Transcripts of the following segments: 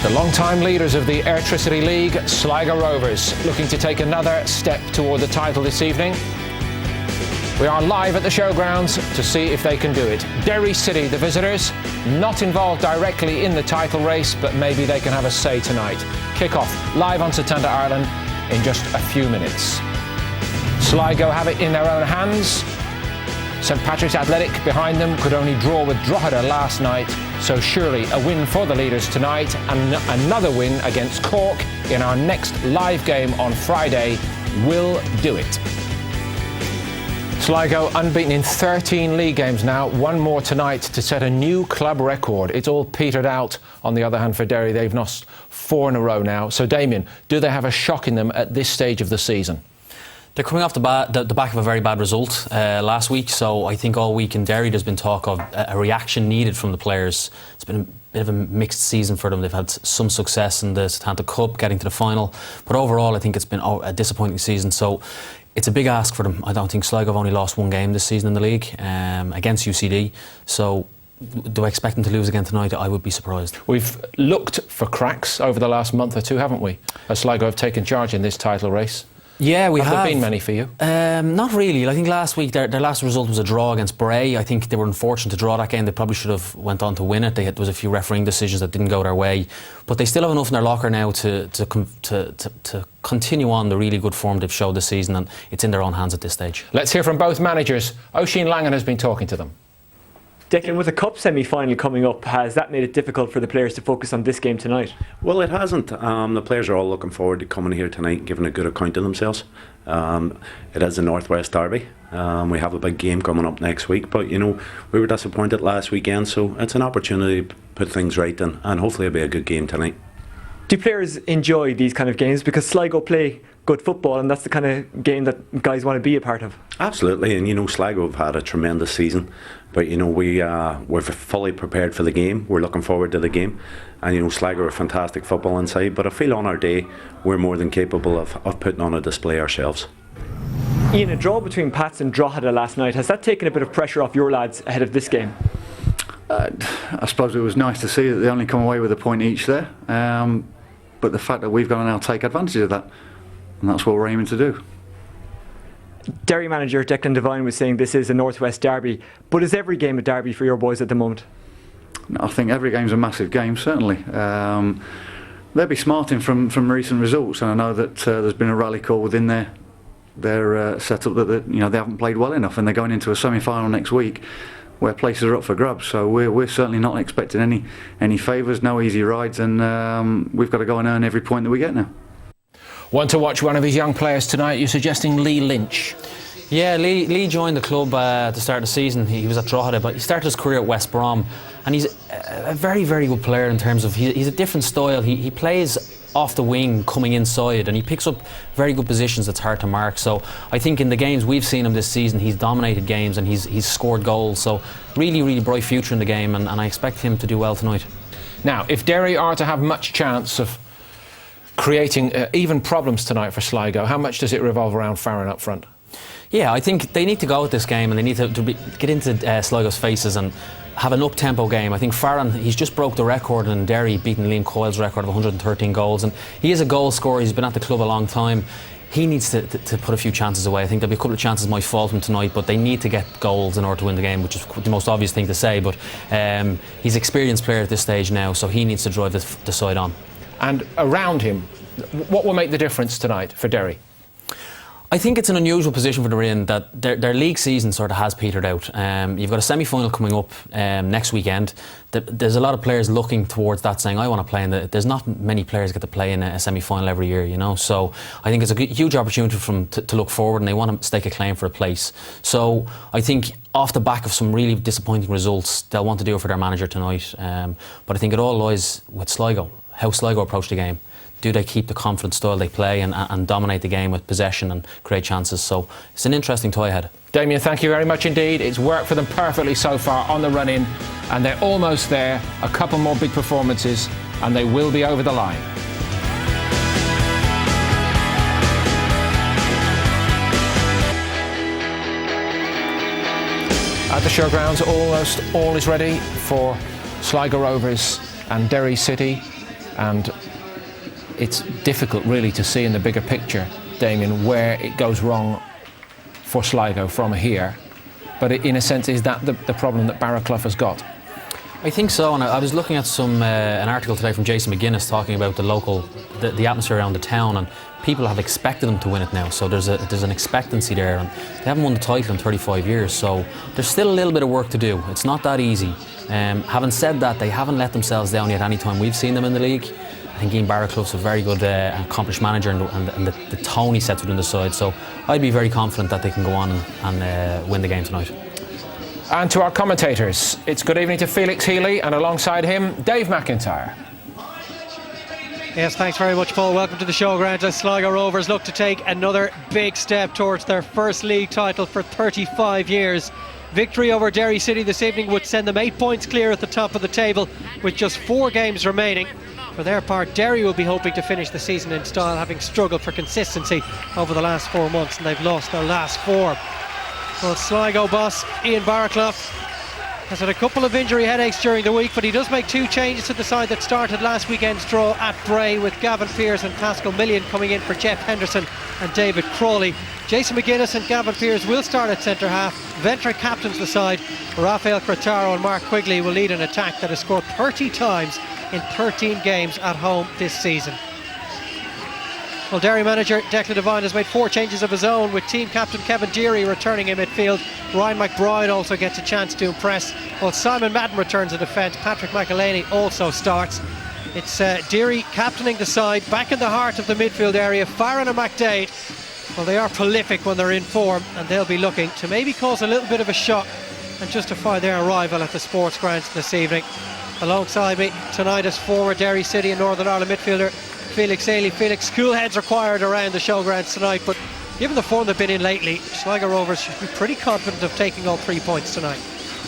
The long-time leaders of the Airtricity League, Sligo Rovers, looking to take another step toward the title this evening. We are live at the showgrounds to see if they can do it. Derry City, the visitors, not involved directly in the title race, but maybe they can have a say tonight. Kick-off live on Santander Ireland in just a few minutes. Sligo have it in their own hands. St Patrick's Athletic behind them could only draw with Drogheda last night, so surely a win for the leaders tonight and another win against Cork in our next live game on Friday will do it. Sligo unbeaten in 13 league games now, one more tonight to set a new club record. It's all petered out. On the other hand, for Derry, they've lost 4 in a row now. So Damien, do they have a shock in them at this stage of the season? They're coming off the back of a very bad result last week, so I think all week in Derry there's been talk of a reaction needed from the players. It's been a bit of a mixed season for them. They've had some success in the Satanta Cup, getting to the final, but overall I think it's been a disappointing season. So it's a big ask for them. I don't think Sligo have only lost one game this season in the league against UCD. So do I expect them to lose again tonight? I would be surprised. We've looked for cracks over the last month or two, haven't we? As Sligo have taken charge in this title race. Yeah, we have. Have there been many for you? Not really. I think last week their last result was a draw against Bray. I think they were unfortunate to draw that game. They probably should have went on to win it. There was a few refereeing decisions that didn't go their way, but they still have enough in their locker now to continue on the really good form they've showed this season, and it's in their own hands at this stage. Let's hear from both managers. Oisin Langan has been talking to them. Declan, with the Cup semi-final coming up, has that made it difficult for the players to focus on this game tonight? Well, it hasn't. The players are all looking forward to coming here tonight and giving a good account of themselves. It is a Northwest Derby. We have a big game coming up next week, but you know, we were disappointed last weekend, so it's an opportunity to put things right, and hopefully it'll be a good game tonight. Do players enjoy these kind of games? Because Sligo play good football, and that's the kind of game that guys want to be a part of. Absolutely, and you know, Sligo have had a tremendous season, but you know, we're fully prepared for the game. We're looking forward to the game, and you know, Sligo are a fantastic football inside, but I feel on our day we're more than capable of putting on a display ourselves. Ian, a draw between Pats and Drogheda last night, has that taken a bit of pressure off your lads ahead of this game? I suppose it was nice to see that they only come away with a point each there, but the fact that we've got to now take advantage of that, and that's what we're aiming to do. Derry manager Declan Devine was saying this is a Northwest derby, but is every game a derby for your boys at the moment? No, I think every game's a massive game, certainly. They'll be smarting from recent results, and I know that there's been a rally call within their setup that you know, they haven't played well enough, and they're going into a semi-final next week where places are up for grabs. So we're certainly not expecting any favours, no easy rides, and we've got to go and earn every point that we get now. Want to watch one of his young players tonight? You're suggesting Lee Lynch. Yeah, Lee joined the club at the start of the season. He was at Drogheda, but he started his career at West Brom, and he's a very, very good player in terms of he's a different style. He plays off the wing, coming inside, and he picks up very good positions that's hard to mark. So I think in the games we've seen him this season, he's dominated games and he's scored goals. So really, really bright future in the game, and I expect him to do well tonight. Now, if Derry are to have much chance of creating even problems tonight for Sligo, how much does it revolve around Farron up front? Yeah, I think they need to go with this game, and they need to get into Sligo's faces and have an up-tempo game. I think Farron, he's just broke the record in Derry, beating Liam Coyle's record of 113 goals, and he is a goal scorer. He's been at the club a long time. He needs to put a few chances away. I think there'll be a couple of chances might fall from tonight, but they need to get goals in order to win the game, which is the most obvious thing to say, but he's an experienced player at this stage now, so he needs to drive the side on. And around him, what will make the difference tonight for Derry? I think it's an unusual position for them in that their league season sort of has petered out. You've got a semi-final coming up next weekend. There's a lot of players looking towards that, saying, I want to play in there's not many players get to play in a semi-final every year, you know. So I think it's a huge opportunity for them to look forward, and they want to stake a claim for a place. So I think off the back of some really disappointing results, they'll want to do it for their manager tonight. But I think it all lies with Sligo, how Sligo approach the game. Do they keep the confident style they play and dominate the game with possession and create chances? So it's an interesting tie ahead. Damien, thank you very much indeed. It's worked for them perfectly so far on the run-in, and they're almost there. A couple more big performances and they will be over the line. At the showgrounds, almost all is ready for Sligo Rovers and Derry City. and it's difficult really to see in the bigger picture, Damien, where it goes wrong for Sligo from here. But in a sense, is that the problem that Barraclough has got? I think so, and I was looking at an article today from Jason McGuinness talking about the atmosphere around the town, and people have expected them to win it now. So there's an expectancy there, and they haven't won the title in 35 years. So there's still a little bit of work to do. It's not that easy. Having said that, they haven't let themselves down yet any time we've seen them in the league. I think Ian Barraclough's a very good, accomplished manager, and the tone he sets within the side. So I'd be very confident that they can go on and win the game tonight. And to our commentators, it's good evening to Felix Healy, and alongside him, Dave McIntyre. Yes, thanks very much, Paul. Welcome to the showgrounds as Sligo Rovers look to take another big step towards their first league title for 35 years. Victory over Derry City this evening would send them 8 points clear at the top of the table with just 4 games remaining. For their part, Derry will be hoping to finish the season in style, having struggled for consistency over the last 4 months, and they've lost their last 4. Well, Sligo boss Ian Barraclough has had a couple of injury headaches during the week, but he does make 2 changes to the side that started last weekend's draw at Bray, with Gavin Pearce and Pascal Million coming in for Jeff Henderson and David Crawley. Jason McGuinness and Gavin Pearce will start at centre half. Ventre captains the side. Rafael Cretaro and Mark Quigley will lead an attack that has scored 30 times in 13 games at home this season. Well, Derry manager Declan Devine has made 4 changes of his own, with team captain Kevin Deary returning in midfield. Ryan McBride also gets a chance to impress, while Simon Madden returns in defence. Patrick McElhaney also starts. It's Deary captaining the side, back in the heart of the midfield area. Farron and McDade, well, they are prolific when they're in form, and they'll be looking to maybe cause a little bit of a shock and justify their arrival at the sports grounds this evening. Alongside me tonight is former Derry City and Northern Ireland midfielder Felix Healy. Felix, cool heads required around the showgrounds tonight, but given the form they've been in lately, Sligo Rovers should be pretty confident of taking all 3 points tonight.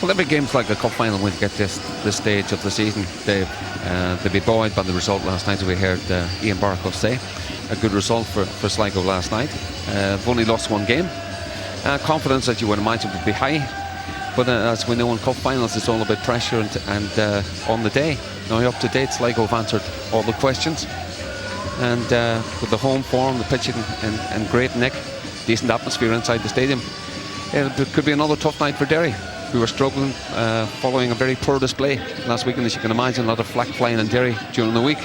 Well, every game's like a cup final when you get this stage of the season. They'll be buoyed by the result last night, as we heard Ian Barraclough say. A good result for Sligo last night. They've only lost 1 game. Confidence, as you would imagine, would be high. But as we know, in cup finals, it's all about pressure and on the day. Now, up to date, Sligo have answered all the questions. And with the home form, the pitch in great nick, decent atmosphere inside the stadium, it could be another tough night for Derry, who are struggling following a very poor display last weekend. As you can imagine, a lot of flack flying in Derry during the week.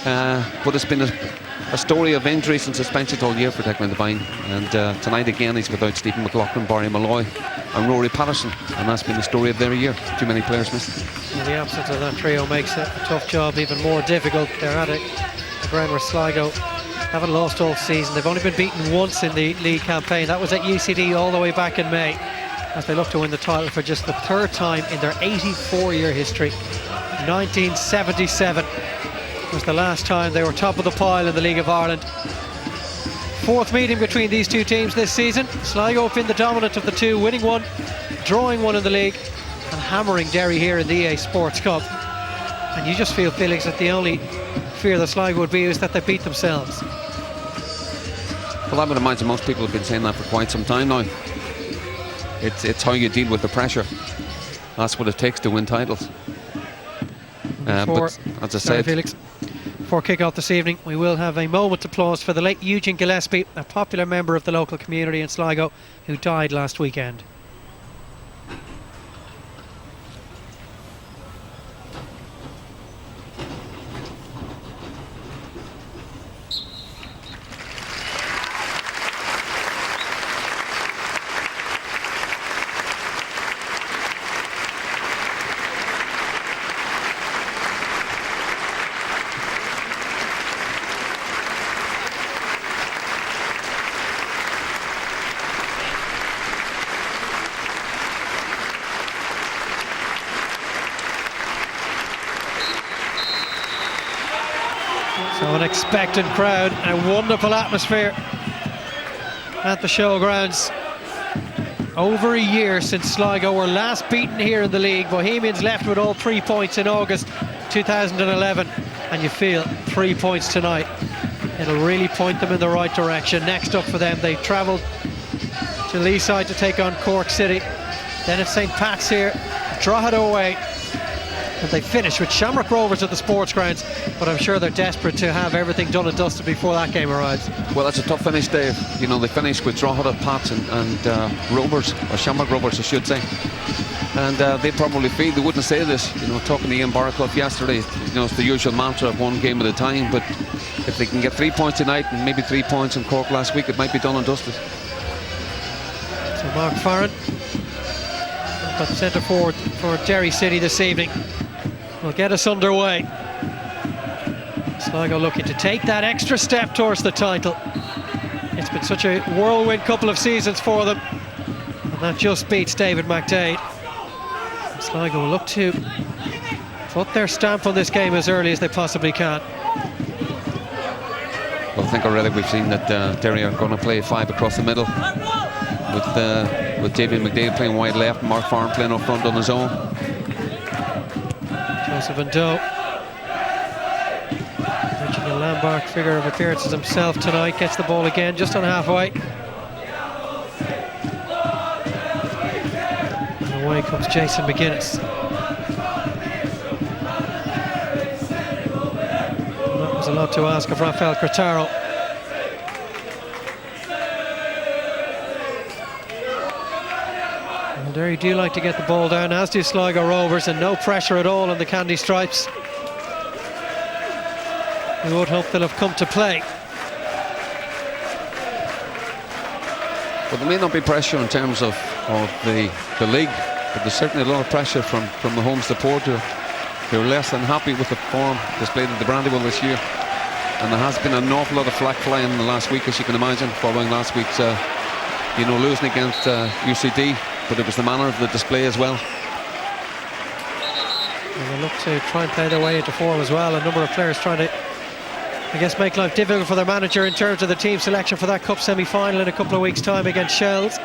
But it's been a story of injuries and suspensions all year for Declan Devine, and tonight again he's without Stephen McLaughlin, Barry Malloy and Rory Patterson, and that's been the story of their year. Too many players missed. Well, the absence of that trio makes a tough job even more difficult. They're at it. The ground where Sligo haven't lost all season. They've only been beaten once in the league campaign. That was at UCD all the way back in May, as they look to win the title for just the 3rd time in their 84-year history. 1977 was the last time they were top of the pile in the League of Ireland. 4th meeting between these 2 teams this season. Sligo have been the dominant of the 2, winning 1, drawing 1 in the league, and hammering Derry here in the EA Sports Cup. And you just feel, Felix, that the only fear that Sligo would be is that they beat themselves. Well, I would imagine most people have been saying that for quite some time now. It's how you deal with the pressure. That's what it takes to win titles. But as I said, Felix, before kick-off this evening, we will have a moment of applause for the late Eugene Gillespie, a popular member of the local community in Sligo, who died last weekend. So an expectant crowd and a wonderful atmosphere at the showgrounds. Over a year since Sligo were last beaten here in the league. Bohemians left with all 3 points in August 2011, and you feel 3 points tonight. It'll really point them in the right direction. Next up for them, they travelled to Leaside to take on Cork City. Then it's St Pat's here, Drogheda away. And they finish with Shamrock Rovers at the sports grounds, but I'm sure they're desperate to have everything done and dusted before that game arrives. Well, it's a tough finish, Dave. You know, they finished with Drogheda, Pats and Rovers, or Shamrock Rovers I should say. And they probably feel, they wouldn't say this, you know, talking to Ian Baraclough yesterday, you know, it's the usual mantra of one game at a time, but if they can get 3 points tonight and maybe 3 points in Cork last week, it might be done and dusted. So Mark Farron, got centre forward for Derry City this evening, will get us underway. Sligo looking to take that extra step towards the title. It's been such a whirlwind couple of seasons for them, and that just beats David McDade. Sligo will look to put their stamp on this game as early as they possibly can. Well, I think already we've seen that Derry are going to play 5 across the middle, with David McDade playing wide left, Mark Farron playing up front on his own. Joseph Ndo, original landmark figure of appearances himself tonight, gets the ball again just on halfway. And away comes Jason McGuinness. And that was a lot to ask of Rafael Cretaro. Derry do like to get the ball down, as do Sligo Rovers, and no pressure at all on the Candy Stripes. We would hope they'll have come to play. Well, there may not be pressure in terms of the league, but there's certainly a lot of pressure from the home support who are less than happy with the form displayed at the Brandywell this year. And there has been an awful lot of flack flying in the last week, as you can imagine, following last week's losing against UCD. But it was the manner of the display as well. And they look to try and play their way into form as well. A number of players trying to, I guess, make life difficult for their manager in terms of the team selection for that cup semi-final in a couple of weeks' time against Shells.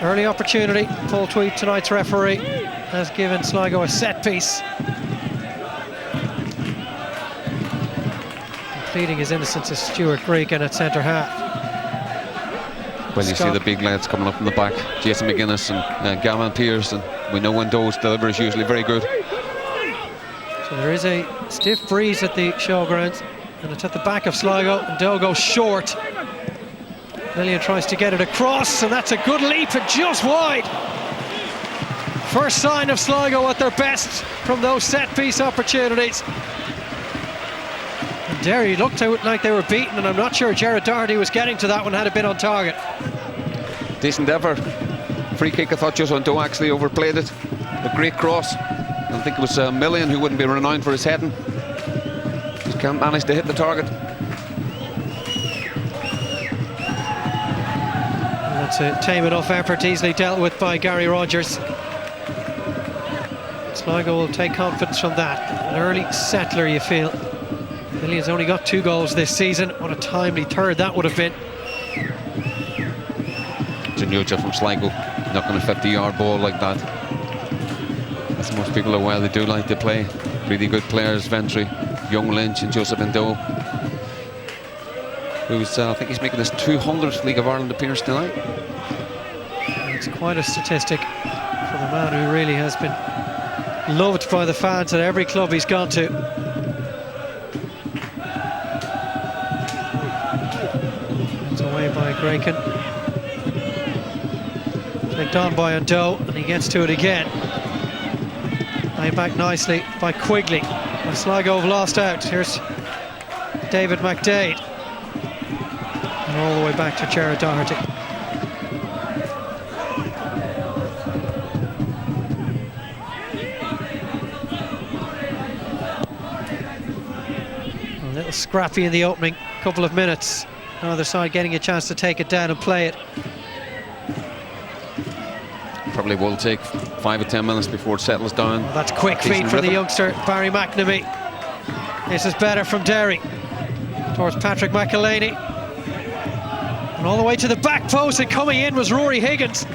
Early opportunity. Paul Tweed, tonight's referee, has given Sligo a set piece. Pleading his innocence is Stuart Gregan at centre half. Well, you see the big lads coming up from the back, Jason McGuinness and Gavin Pearce, and we know when Doe's delivery is usually very good. So there is a stiff breeze at the showgrounds, and it's at the back of Sligo, and Doe goes short. Lillian tries to get it across, and that's a good leap and just wide. First sign of Sligo at their best from those set-piece opportunities. And Derry looked like they were beaten, and I'm not sure Jared Doherty was getting to that one had it been on target. Decent effort. Free kick, I thought Joe Doe actually overplayed it. A great cross. I think it was Millian who wouldn't be renowned for his heading. Just can't manage to hit the target. And that's a tame enough effort, easily dealt with by Gary Rogers. Sligo will take confidence from that. An early settler, you feel. Millian's only got 2 goals this season. What a timely third that would have been. Januja from Sligo, not going to 50-yard ball like that. As most people are aware, they do like to play. Really good players, Ventry, Young Lynch and Joseph Ndo, who's I think he's making his 200th League of Ireland appearance tonight. It's quite a statistic for the man who really has been loved by the fans at every club he's gone to. It's away by Graken. Flicked on by Ndo, and he gets to it again. Played back nicely by Quigley. And Sligo have lost out. Here's David McDade. And all the way back to Jared Doherty. A little scrappy in the opening couple of minutes. Another side getting a chance to take it down and play it. Probably will take 5 or 10 minutes before it settles down. Well, that's quick feet from the youngster Barry McNamee. This is better from Derry towards Patrick McElhaney, and all the way to the back post, and coming in was Rory Higgins.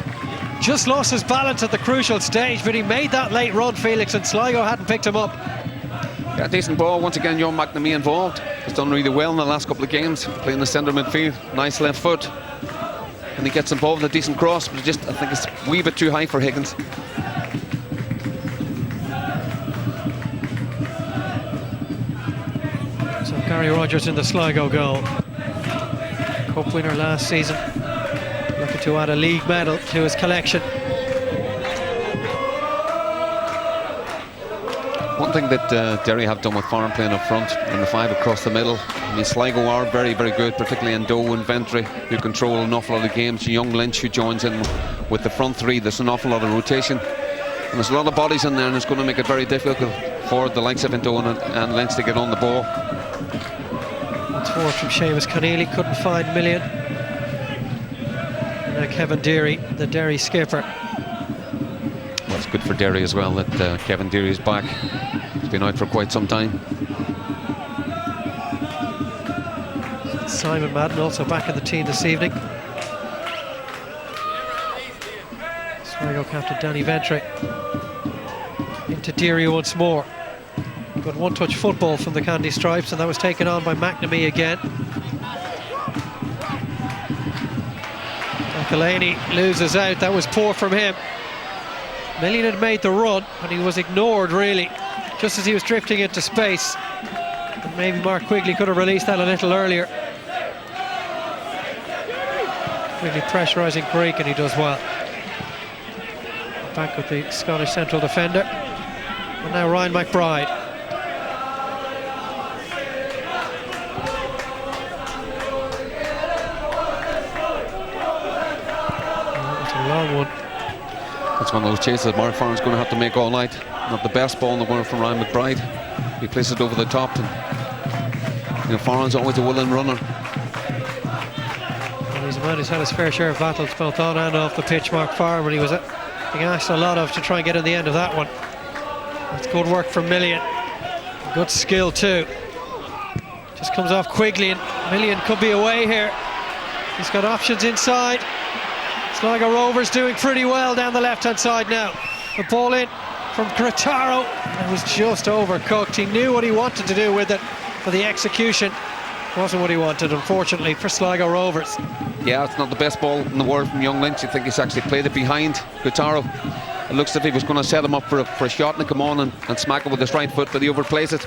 Just lost his balance at the crucial stage, but he made that late run, Felix, and Sligo hadn't picked him up. Yeah, decent ball. Once again, young McNamee involved. He's done really well in the last couple of games, playing the centre midfield. Nice left foot. And he gets involved in a decent cross, but I think it's a wee bit too high for Higgins. Gary Rogers in the Sligo goal. Cup winner last season. Looking to add a league medal to his collection. One thing that Derry have done with Farren playing up front and the 5 across the middle, I mean, Sligo are very, very good, particularly in Doe and Ventry, who control an awful lot of games. Young Lynch, who joins in with the front 3, there's an awful lot of rotation. And there's a lot of bodies in there, and it's going to make it very difficult for the likes of Doe and Lynch to get on the ball. It's forward from Seamus Conneely, couldn't find Million. And now Kevin Derry, the Derry skipper. Well, it's good for Derry as well that Kevin Derry is back. He's been out for quite some time. Simon Madden also back in the team this evening. Sligo captain Danny Ventry into Derry once more. Good one-touch football from the Candy Stripes, and that was taken on by McNamee again. McElhaney loses out. That was poor from him. Million had made the run, and he was ignored really just as he was drifting into space. And maybe Mark Quigley could have released that a little earlier. Quigley pressurising Greek, and he does well. Back with the Scottish central defender. And now Ryan McBride. That's a long one. It's one of those chases that Mark Farren's going to have to make all night. Not the best ball in the world from Ryan McBride. He places it over the top, and Farren's always a willing runner. And he's a man who's had his fair share of battles both on and off the pitch, Mark Farren, but he was being asked a lot of to try and get in the end of that one. That's good work from Million. Good skill too. Just comes off Quigley, and Million could be away here. He's got options inside. Sligo Rovers doing pretty well down the left-hand side now. The ball in from Grataro. It was just overcooked. He knew what he wanted to do with it, but the execution wasn't what he wanted, unfortunately, for Sligo Rovers. Yeah, it's not the best ball in the world from Young Lynch. I think he's actually played it behind Grataro. It looks as if he was going to set him up for a shot and come on and smack it with his right foot, but he overplays it.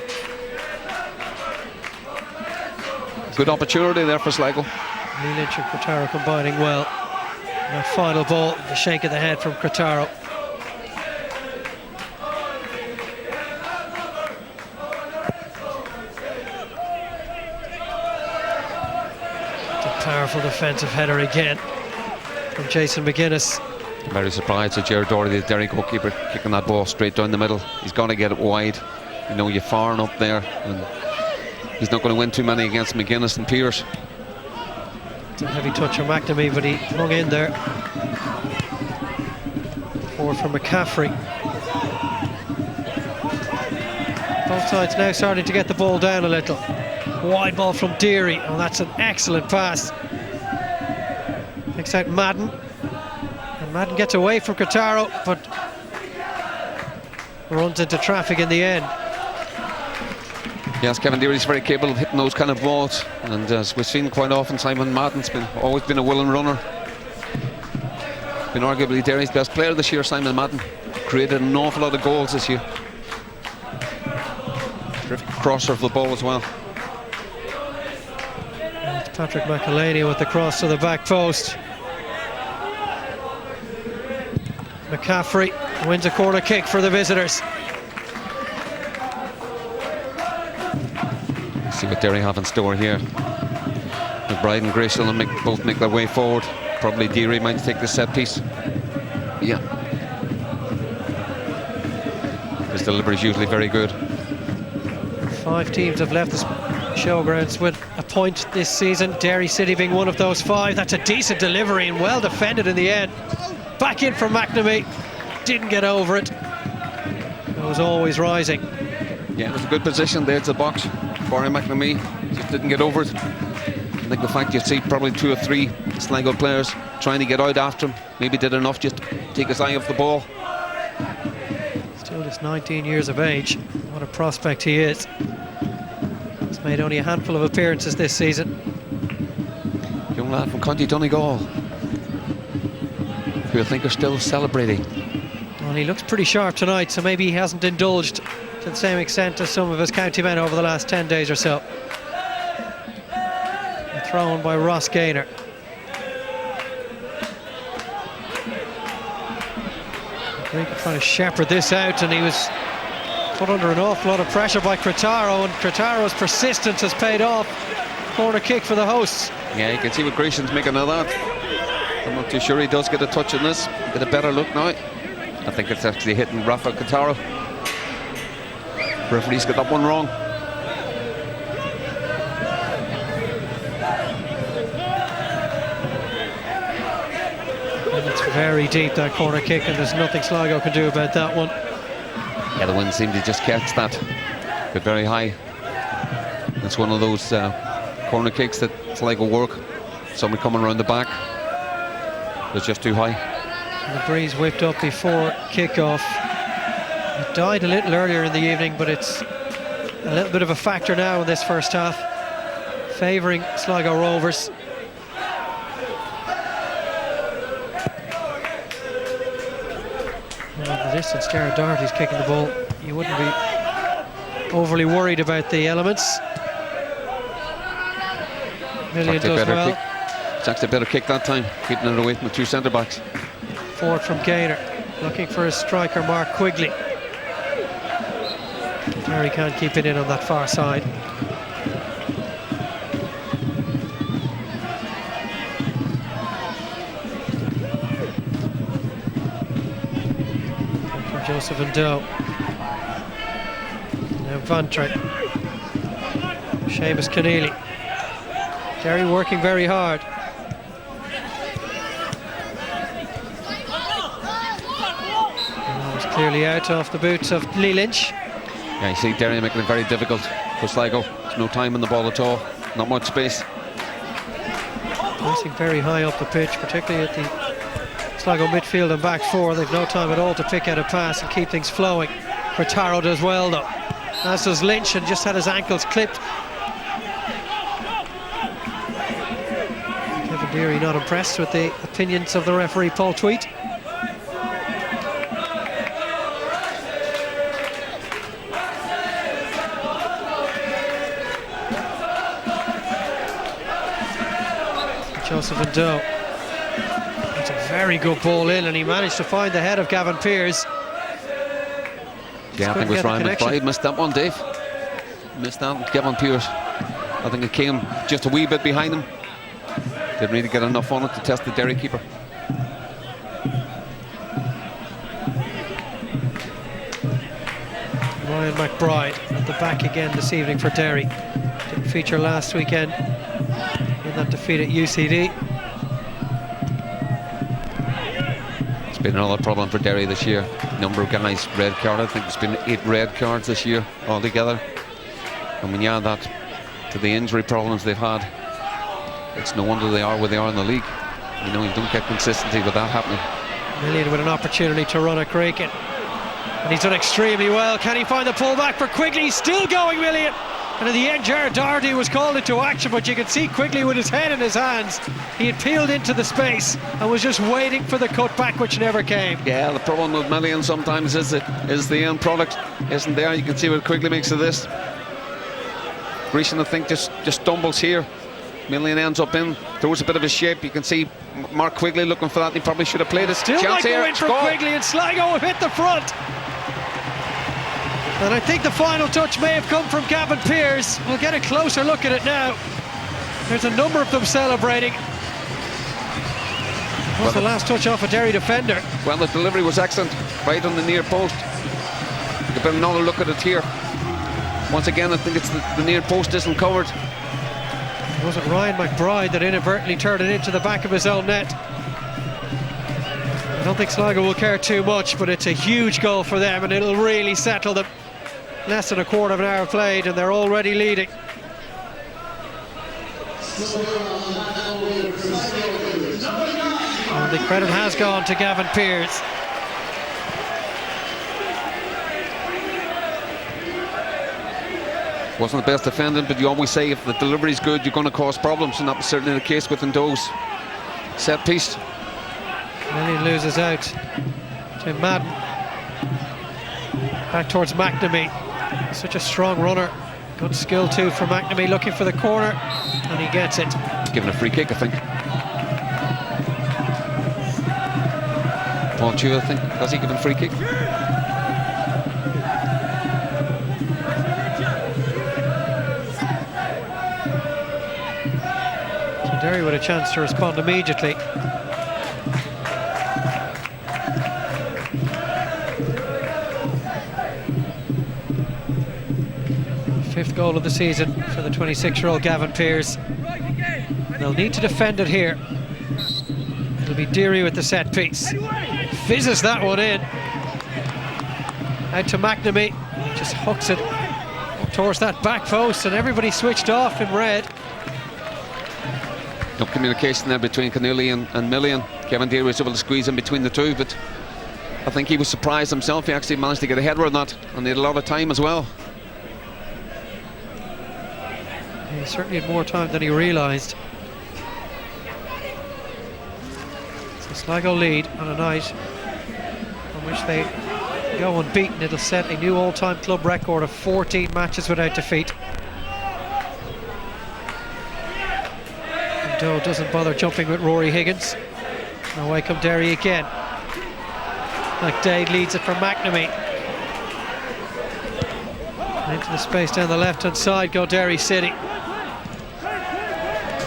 Good opportunity there for Sligo. Lee Lynch and Grataro combining well. And a final ball, the shake of the head from Grataro. Powerful defensive header again from Jason McGuinness. Very surprised at Gerard Doherty, the Derry goalkeeper, kicking that ball straight down the middle. He's got to get it wide. You're far enough there, and he's not going to win too many against McGuinness and Pearce. It's a heavy touch from McNamee, but he hung in there. Forward from McCaffrey. Both sides now starting to get the ball down a little. Wide ball from Derry. Oh, that's an excellent pass. Picks out Madden. And Madden gets away from Grataro, but runs into traffic in the end. Yes, Kevin Derry's very capable of hitting those kind of balls, and as we've seen quite often, Simon Madden's always been a willing runner. Been arguably Derry's best player this year, Simon Madden. Created an awful lot of goals this year. Terrific crosser of the ball as well. It's Patrick McElhaney with the cross to the back post. McCaffrey wins a corner kick for the visitors. See what Derry have in store here. McBride and Grayson will both make their way forward. Probably Derry might take the set piece. Yeah. His delivery is usually very good. 5 teams have left the showgrounds with a point this season. Derry City being one of those 5. That's a decent delivery and well defended in the end. Back in from McNamee. Didn't get over it. It was always rising. Yeah, it was a good position there to the box. Barry McNamee just didn't get over it. I think the fact you'd see probably 2 or 3 Sligo players trying to get out after him, maybe did enough just to take his eye off the ball. Still just 19 years of age. What a prospect he is. He's made only a handful of appearances this season. Young lad from County Donegal, who I think are still celebrating. Well, he looks pretty sharp tonight, so maybe he hasn't indulged to the same extent as some of his county men over the last 10 days or so. Thrown by Ross Gaynor. Greek trying to shepherd this out, and he was put under an awful lot of pressure by Cretaro, and Cretaro's persistence has paid off. Corner kick for the hosts. Yeah, you can see what Grecian's making of that. I'm not too sure he does get a touch on this. Get a better look now. I think it's actually hitting Rafa Cretaro. Referee's got that one wrong. And it's very deep, that corner kick, and there's nothing Sligo can do about that one. Yeah, the wind seemed to just catch that. But very high. It's one of those corner kicks that Sligo work. Somebody coming around the back. It's just too high. And the breeze whipped up before kickoff. It died a little earlier in the evening, but it's a little bit of a factor now in this first half, favouring Sligo Rovers. Well, at the distance, Jared Doherty's kicking the ball. You wouldn't be overly worried about the elements. Million does well. Kick. It's actually a better kick that time, keeping it away from the two centre-backs. Forward from Gaynor, looking for his striker Mark Quigley. Derry can't keep it in on that far side. From Joseph and Doe. Now Vantre. Seamus Keneally. Derry working very hard. Clearly out off the boots of Lee Lynch. Yeah, you see Derry making it very difficult for Sligo. There's no time on the ball at all, not much space. Passing very high up the pitch, particularly at the Sligo midfield and back four. They've no time at all to pick out a pass and keep things flowing. Cretaro does well though, as does Lynch, and just had his ankles clipped. Kevin Deary not impressed with the opinions of the referee Paul Tweed. Joseph and Doe. It's a very good ball in, and he managed to find the head of Gavin Pearce. Yeah, I think it was Ryan McBride missed that one, Dave. Missed that, Gavin Pearce. I think it came just a wee bit behind him. Didn't really get enough on it to test the Derry keeper. Ryan McBride at the back again this evening for Derry. Didn't feature last weekend in that defeat at UCD. It's been another problem for Derry this year. Number of guys red carded. I think there's been 8 red cards this year altogether. And when you add that to the injury problems they've had, it's no wonder they are where they are in the league. You know, you don't get consistency with that happening. Million with an opportunity to run at Craken, and he's done extremely well. Can he find the pullback for Quigley? He's still going, Million. And in the end, Jared Doherty was called into action, but you can see Quigley with his head in his hands. He had peeled into the space and was just waiting for the cutback, which never came. Yeah, the problem with Million sometimes is the end product isn't there. You can see what Quigley makes of this. Grecian, I think, just stumbles here. Million ends up in, throws a bit of a shape. You can see Mark Quigley looking for that. He probably should have played it. Still might go in from Quigley, and Sligo have hit the front. And I think the final touch may have come from Gavin Pearce. We'll get a closer look at it now. There's a number of them celebrating. Was the last touch off a Derry defender? Well, the delivery was excellent, right on the near post. You've got another look at it here. Once again, I think it's the near post isn't covered. Was it Ryan McBride that inadvertently turned it into the back of his own net? I don't think Sligo will care too much, but it's a huge goal for them, and it'll really settle them. Less than a quarter of an hour played, and they're already leading. And the credit has gone to Gavin Pearce. Wasn't the best defending, but you always say if the delivery's good, you're going to cause problems, and that was certainly the case with Ndo's set piece. Million loses out to Madden. Back towards McNamee. Such a strong runner. Good skill too for McNamee, looking for the corner, and he gets it. He's given a free kick, I think. Paul Chew, I think. Has he given a free kick? So Derry with a chance to respond immediately. Fifth goal of the season for the 26-year-old Gavin Pearce. They'll need to defend it here. It'll be Derry with the set piece. Fizzes that one in. Out to McNamee. Just hooks it towards that back post, and everybody switched off in red. No communication there between Keneally and Millian. Kevin Derry was able to squeeze in between the two, but I think he was surprised himself. He actually managed to get a header on that, and he had a lot of time as well. He certainly had more time than he realised. So Sligo lead on a night on which they go unbeaten. It'll set a new all-time club record of 14 matches without defeat. And Doe doesn't bother jumping with Rory Higgins. And away come Derry again. McDade leads it from McNamee. Into the space down the left-hand side go Derry City.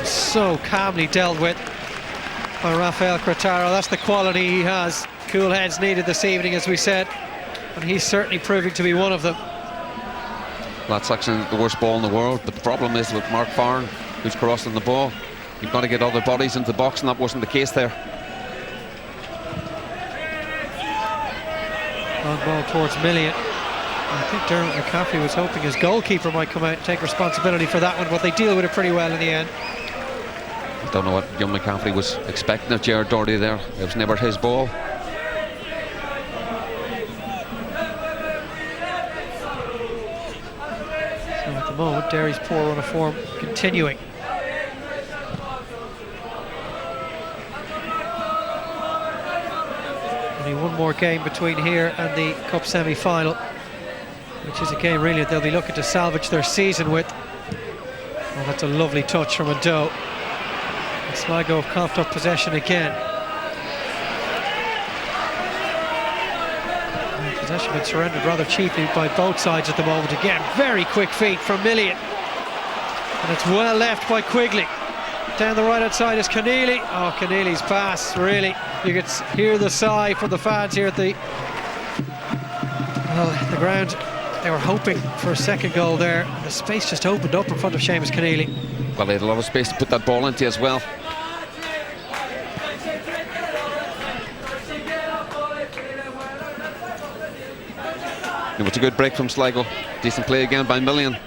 So calmly dealt with by Rafael Cretaro. That's the quality he has. Cool heads needed this evening, as we said, and he's certainly proving to be one of them. That's actually the worst ball in the world. The problem is with Mark Farren, who's crossing the ball. You've got to get other bodies into the box, and that wasn't the case there. On ball towards Millian. I think Dermot McCaffrey was hoping his goalkeeper might come out and take responsibility for that one, but they deal with it pretty well in the end. I don't know what young McCaffrey was expecting of Gerard Doherty there. It was never his ball. So at the moment, Derry's poor run of form continuing. Only one more game between here and the Cup semi-final, which is a game really they'll be looking to salvage their season with. Oh, that's a lovely touch from Doe. Sligo have coughed up possession again. And possession been surrendered rather cheaply by both sides at the moment. Again, very quick feet from Millian. And it's well left by Quigley. Down the right hand side is Keneally. Oh, Keneally's pass, really. You could hear the sigh from the fans here at the ground. They were hoping for a second goal there. The space just opened up in front of Seamus Keneally. Well, they had a lot of space to put that ball into as well. It was a good break from Sligo. Decent play again by Millian.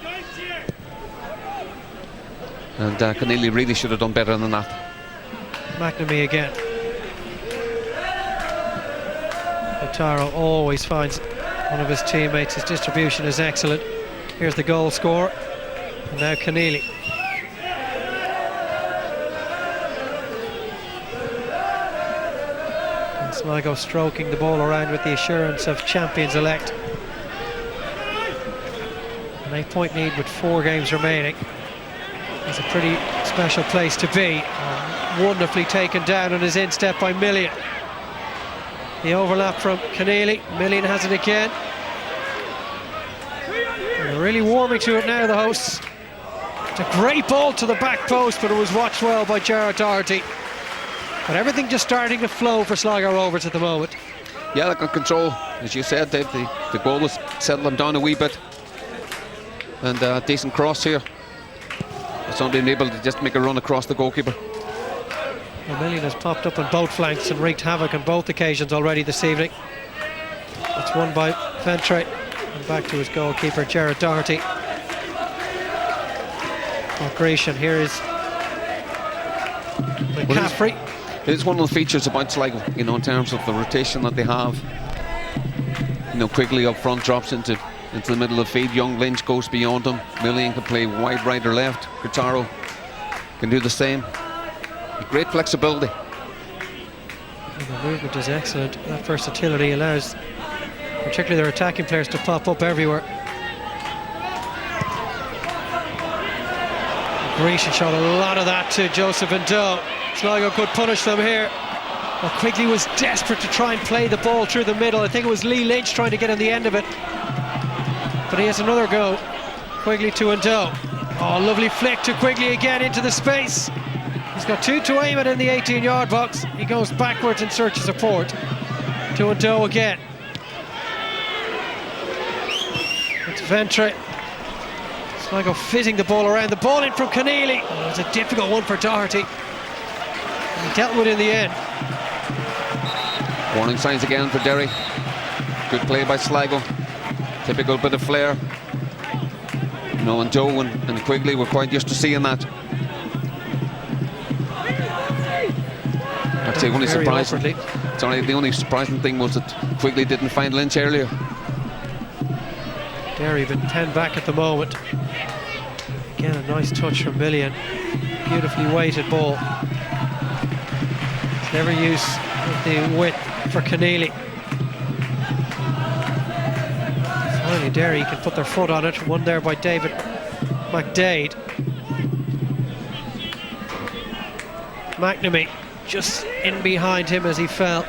And Keneally really should have done better than that. McNamee again. Cretaro always finds one of his teammates. His distribution is excellent. Here's the goal scorer. And now Keneally. And Sligo stroking the ball around with the assurance of champions-elect. An 8-point lead with 4 games remaining. It's a pretty special place to be. Wonderfully taken down on his instep by Millian. The overlap from Keneally. Millian has it again. And they're really warming to it now, the hosts. It's a great ball to the back post, but it was watched well by Gerard Doherty. But everything just starting to flow for Sligo Rovers at the moment. Yeah, they got control. As you said, Dave, the goal was settled them down a wee bit. And decent cross here. Somebody been able to just make a run across the goalkeeper. Well, Millian has popped up on both flanks and wreaked havoc on both occasions already this evening. It's won by Ventre. And back to his goalkeeper, Gerard Doherty. Oh, Grecian, here is McCaffrey. It's one of the features about Sligo, you know, in terms of the rotation that they have. You know, Quigley up front drops into the middle of the field. Young Lynch goes beyond him. Millian can play wide right or left. Cretaro can do the same. Great flexibility. And the movement is excellent. That versatility allows particularly their attacking players to pop up everywhere. Grecian showed a lot of that to Joseph and Doe. Sligo could punish them here. Well, Quigley was desperate to try and play the ball through the middle. I think it was Lee Lynch trying to get on the end of it. But he has another go. Quigley to Ndo. Oh, lovely flick to Quigley again into the space. He's got two to aim at in the 18-yard box. He goes backwards in search of support. To Ndo again. It's Ventre. Sligo fitting the ball around. The ball in from Keneally. Oh, it was a difficult one for Doherty. And he dealt with it in the end. Warning signs again for Derry. Good play by Sligo. Typical bit of flair. You know, and Joe and Quigley were quite used to seeing that. I'd say only surprising. It's only the only surprising thing was that Quigley didn't find Lynch earlier. Derry been 10 back at the moment. Again, a nice touch from Millian. Beautifully weighted ball. It's never used the width for Keneally. Finally, Derry can put their foot on it. One there by David McDade. McNamee just in behind him as he fell.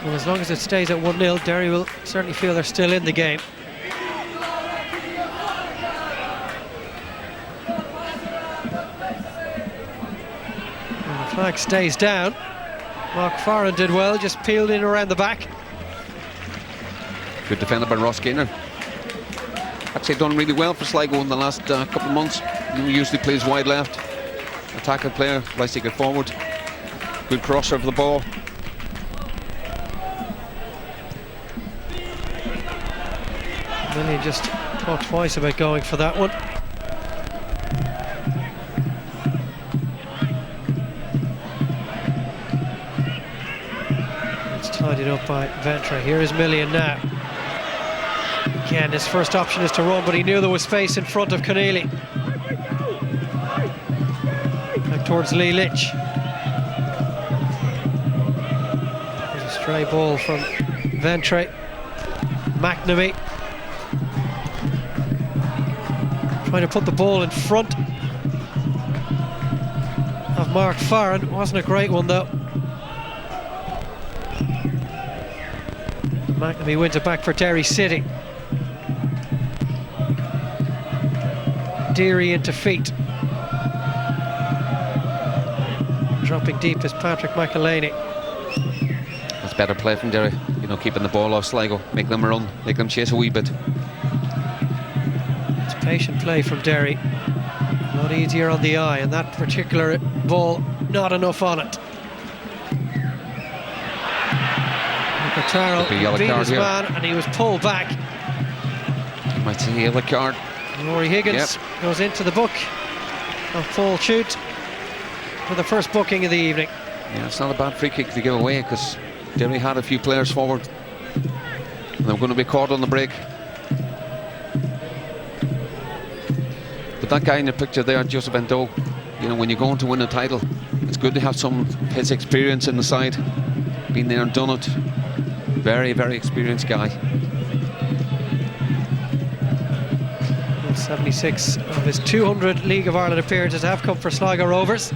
Well, as long as it stays at 1-0, Derry will certainly feel they're still in the game. And the flag stays down. Mark Farren did well, just peeled in around the back. Good defended by Ross Gaynor. Actually done really well for Sligo in the last couple of months. He usually plays wide left. Attacking player, likes to get forward. Good crosser of the ball. Millian just thought twice about going for that one. It's tidied up by Ventre. Here is Millian now. Again, his first option is to run, but he knew there was space in front of Keneally. Back towards Lee Lynch. There's a stray ball from Ventre. McNamee trying to put the ball in front of Mark Farren. Wasn't a great one though. McNamee wins it back for Derry City. Derry into feet. Dropping deep is Patrick McElhaney. That's better play from Derry. You know, keeping the ball off Sligo, make them run, make them chase a wee bit. It's patient play from Derry. A lot easier on the eye, and that particular ball, not enough on it. Carroll beat his man, and he was pulled back. You might see a yellow card. Rory Higgins goes into the book of Paul Chute for the first booking of the evening. Yeah, it's not a bad free kick to give away because Derry had a few players forward and they were going to be caught on the break. But that guy in the picture there, Joseph Ndo, you know, when you're going to win a title, it's good to have some of his experience in the side. Been there and done it. Very, very experienced guy. 76 of his 200 League of Ireland appearances have come for Sligo Rovers.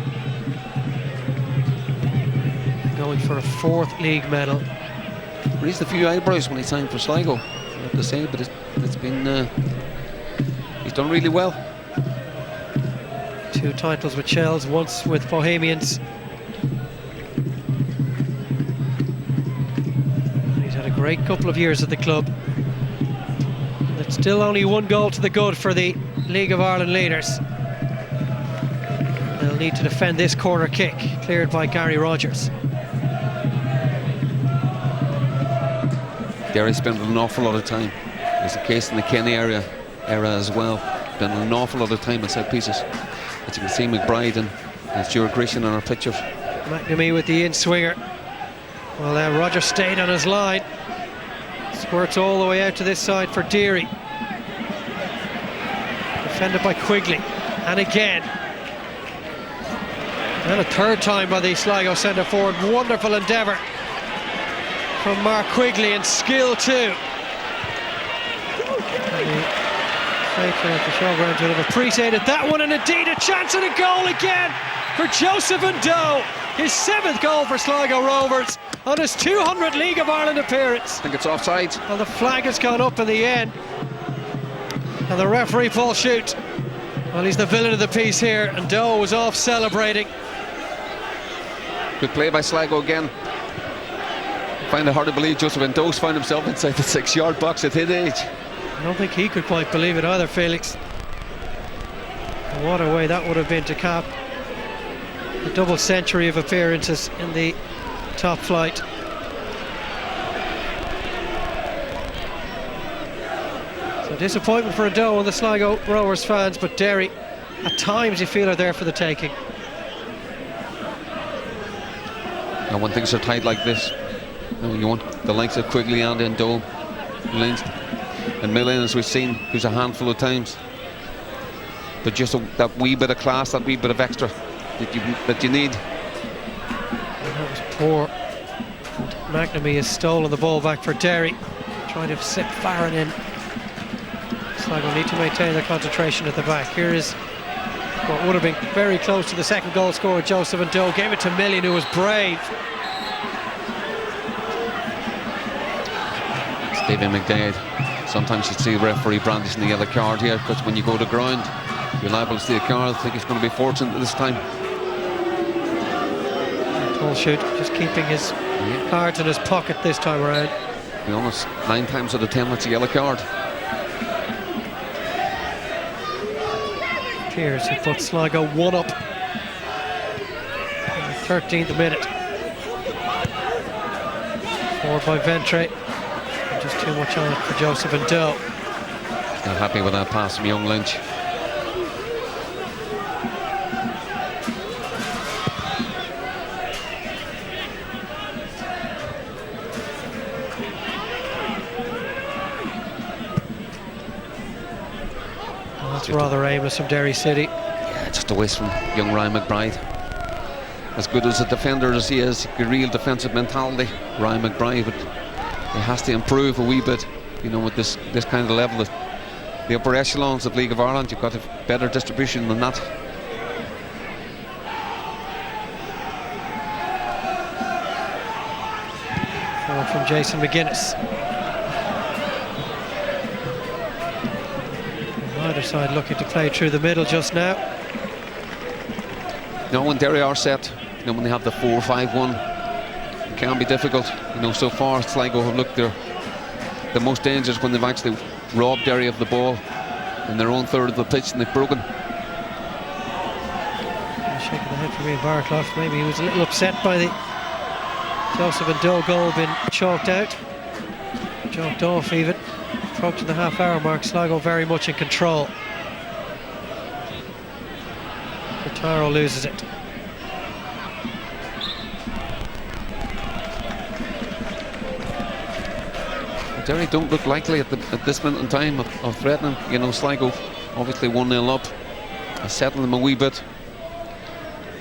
Going for a fourth league medal. Raised a few eyebrows when he signed for Sligo, I have to say, but it's been he's done really well. 2 titles with Shells, once with Bohemians. And he's had a great couple of years at the club. It's still only 1 goal to the good for the League of Ireland leaders. They'll need to defend this corner kick, cleared by Gary Rogers. Derry spent an awful lot of time. There's a case in the Kenny era as well. Spent an awful lot of time in set pieces. As you can see, McBride and Stuart Grecian on our pictures. McNamee with the in-swinger. Well, Rogers stayed on his line. Squirts all the way out to this side for Derry. Defended by Quigley. And again. And a third time by the Sligo centre forward. Wonderful endeavour from Mark Quigley, and skill too. Faithful at the showgrounds would have appreciated that one, and indeed a chance and a goal again for Joseph Doe. His 7th goal for Sligo Rovers on his 200th League of Ireland appearance. I think it's offside. Well, the flag has gone up in the end, and the referee Paul Shute, well, he's the villain of the piece here, and Doe was off celebrating. Good play by Sligo again. I find it hard to believe Joseph Doe's found himself inside the 6-yard box at his age. I don't think he could quite believe it either, Felix. And what a way that would have been to cap a double century of appearances in the top flight. So disappointment for Doe and the Sligo Rovers fans, but Derry at times you feel are there for the taking. And when things are tight like this, you want the likes of Quigley and Doe, Lynch and Millen, as we've seen, who's a handful of times, but just that wee bit of class, that wee bit of extra that you need. And that was poor. McNamee has stolen the ball back for Derry, trying to sit Farron in. Sligo need to maintain their concentration at the back. Here is what would have been very close to the second goal scorer, Joseph Doe. Gave it to Million, who was brave. Stephen McDade. Sometimes you see the referee brandishing the yellow card here, because when you go to ground, you're liable to see a card. I think he's going to be fortunate this time. Paul Shute just keeping his cards in his pocket this time around. To be honest, 9 times out of 10 that's a yellow card. Pearce, who put Sligo 1 up in the 13th minute. Forward by Ventre. Just too much on it for Joseph Doe. Not happy with that pass from young Lynch. Well, that's rather aimless from Derry City. Yeah, just a waste from young Ryan McBride. As good as a defender as he is, a real defensive mentality, Ryan McBride, but he has to improve a wee bit, with this kind of level. The upper echelons of League of Ireland, you've got a better distribution than that. Forward from Jason McGuinness. Either side looking to play through the middle just now. When Derry are set, when they have the 4-5-1, it can be difficult. So far Sligo have looked the most dangerous when they've actually robbed Derry of the ball in their own third of the pitch, and they've broken. Shaking the head for me, Barclough. Maybe he was a little upset by the Joseph Doe goal being chalked out, chalked off even. Approaching the half-hour mark, Sligo very much in control. Taro loses it. Derry don't look likely at this minute in time of threatening. Sligo obviously 1-0 up, settle them a wee bit,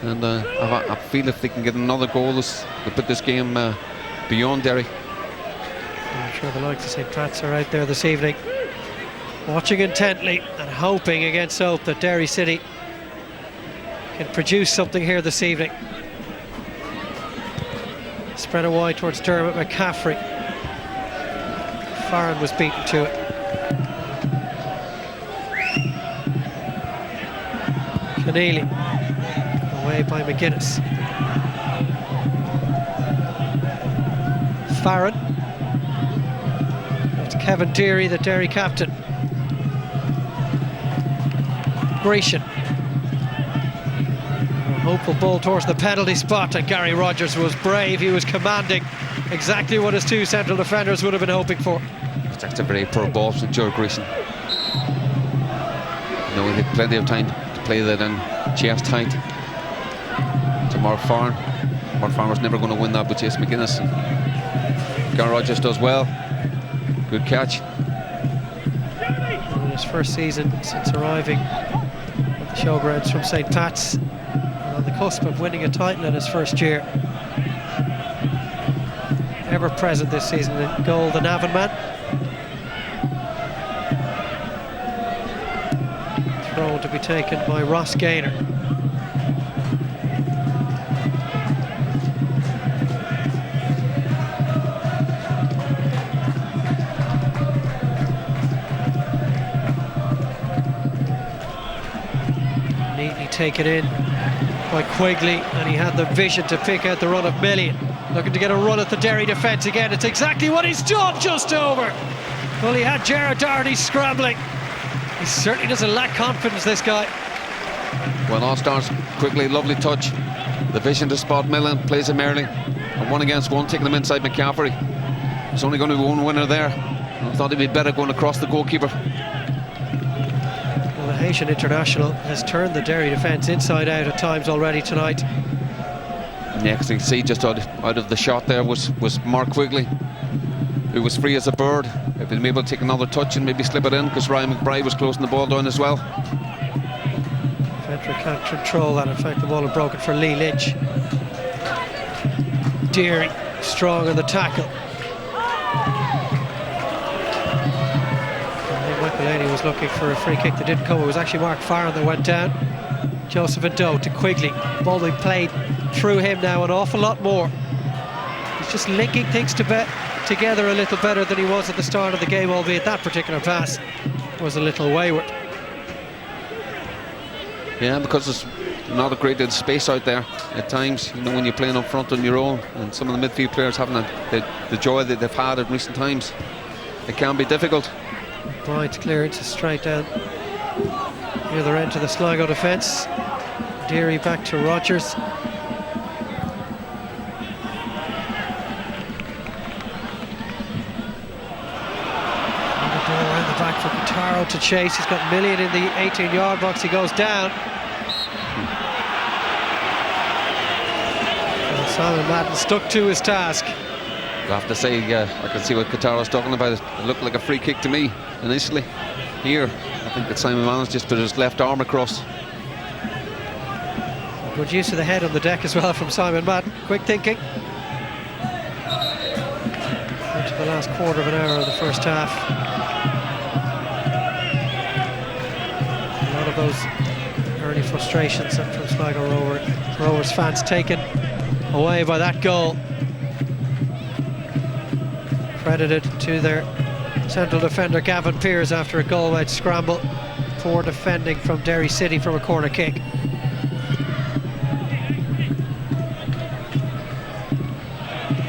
and I feel if they can get another goal, they put this game beyond Derry. I'm sure the likes of St. Pat's are out there this evening, watching intently and hoping against hope that Derry City can produce something here this evening. Spread it wide towards Dermot McCaffrey. Farron was beaten to it. Keneally away by McGuinness. Farron. It's Kevin Deary, the Derry captain. Grecian. A hopeful ball towards the penalty spot, and Gary Rogers was brave. He was commanding exactly what his 2 central defenders would have been hoping for. That's a very poor ball from Joe Grecian. He had plenty of time to play that in chest height to Mark Farron. Mark Farron was never going to win that with Jason McGuinness. Gary Rogers does well. Good catch. In his first season since arriving at the showgrounds from St. Pat's, and on the cusp of winning a title in his first year. Ever present this season in goal, the Navan man. Throw to be taken by Ross Gaynor. Neatly taken in by Quigley, and he had the vision to pick out the run of Million. Looking to get a run at the Derry defence again. It's exactly what he's done, just over. Well, he had Gerard Doherty scrambling. He certainly doesn't lack confidence, this guy. Well, all starts quickly, lovely touch. The vision to spot Million, plays him early. And 1 against 1, taking him inside McCaffrey. There's only going to be one winner there. I thought he'd be better going across the goalkeeper. Well, the Haitian international has turned the Derry defence inside out at times already tonight. Next, you can see just out of the shot there was Mark Quigley, who was free as a bird. If he'd been able to take another touch and maybe slip it in, because Ryan McBride was closing the ball down as well. Fentra can't control that. In fact, the ball had broken for Lee Lynch. Derry strong on the tackle. Michael Laney was looking for a free kick that didn't come. It was actually Mark Farron that went down. Joseph Ado to Quigley. Ball being played through him now an awful lot more. He's just linking things together a little better than he was at the start of the game, albeit that particular pass was a little wayward. Yeah, because there's not a great deal of space out there at times, you know, when you're playing up front on your own, and some of the midfield players haven't the joy that they've had in recent times. It can be difficult. Bryant's clearance is straight down the other end to the Sligo defence. Derry back to Rodgers. Around the back for Guitaro to chase. He's got Million in the 18-yard box. He goes down. And Simon Madden stuck to his task. I have to say, I can see what Guitaro's talking about. It looked like a free kick to me initially. Here, I think that Simon Madden's just put his left arm across. Good use of the head on the deck as well from Simon Madden. Quick thinking. Into the last quarter of an hour of the first half. A lot of those early frustrations from Sligo Rovers fans taken away by that goal. Credited to their central defender Gavin Pearce after a goal-wide scramble. Poor defending from Derry City from a corner kick.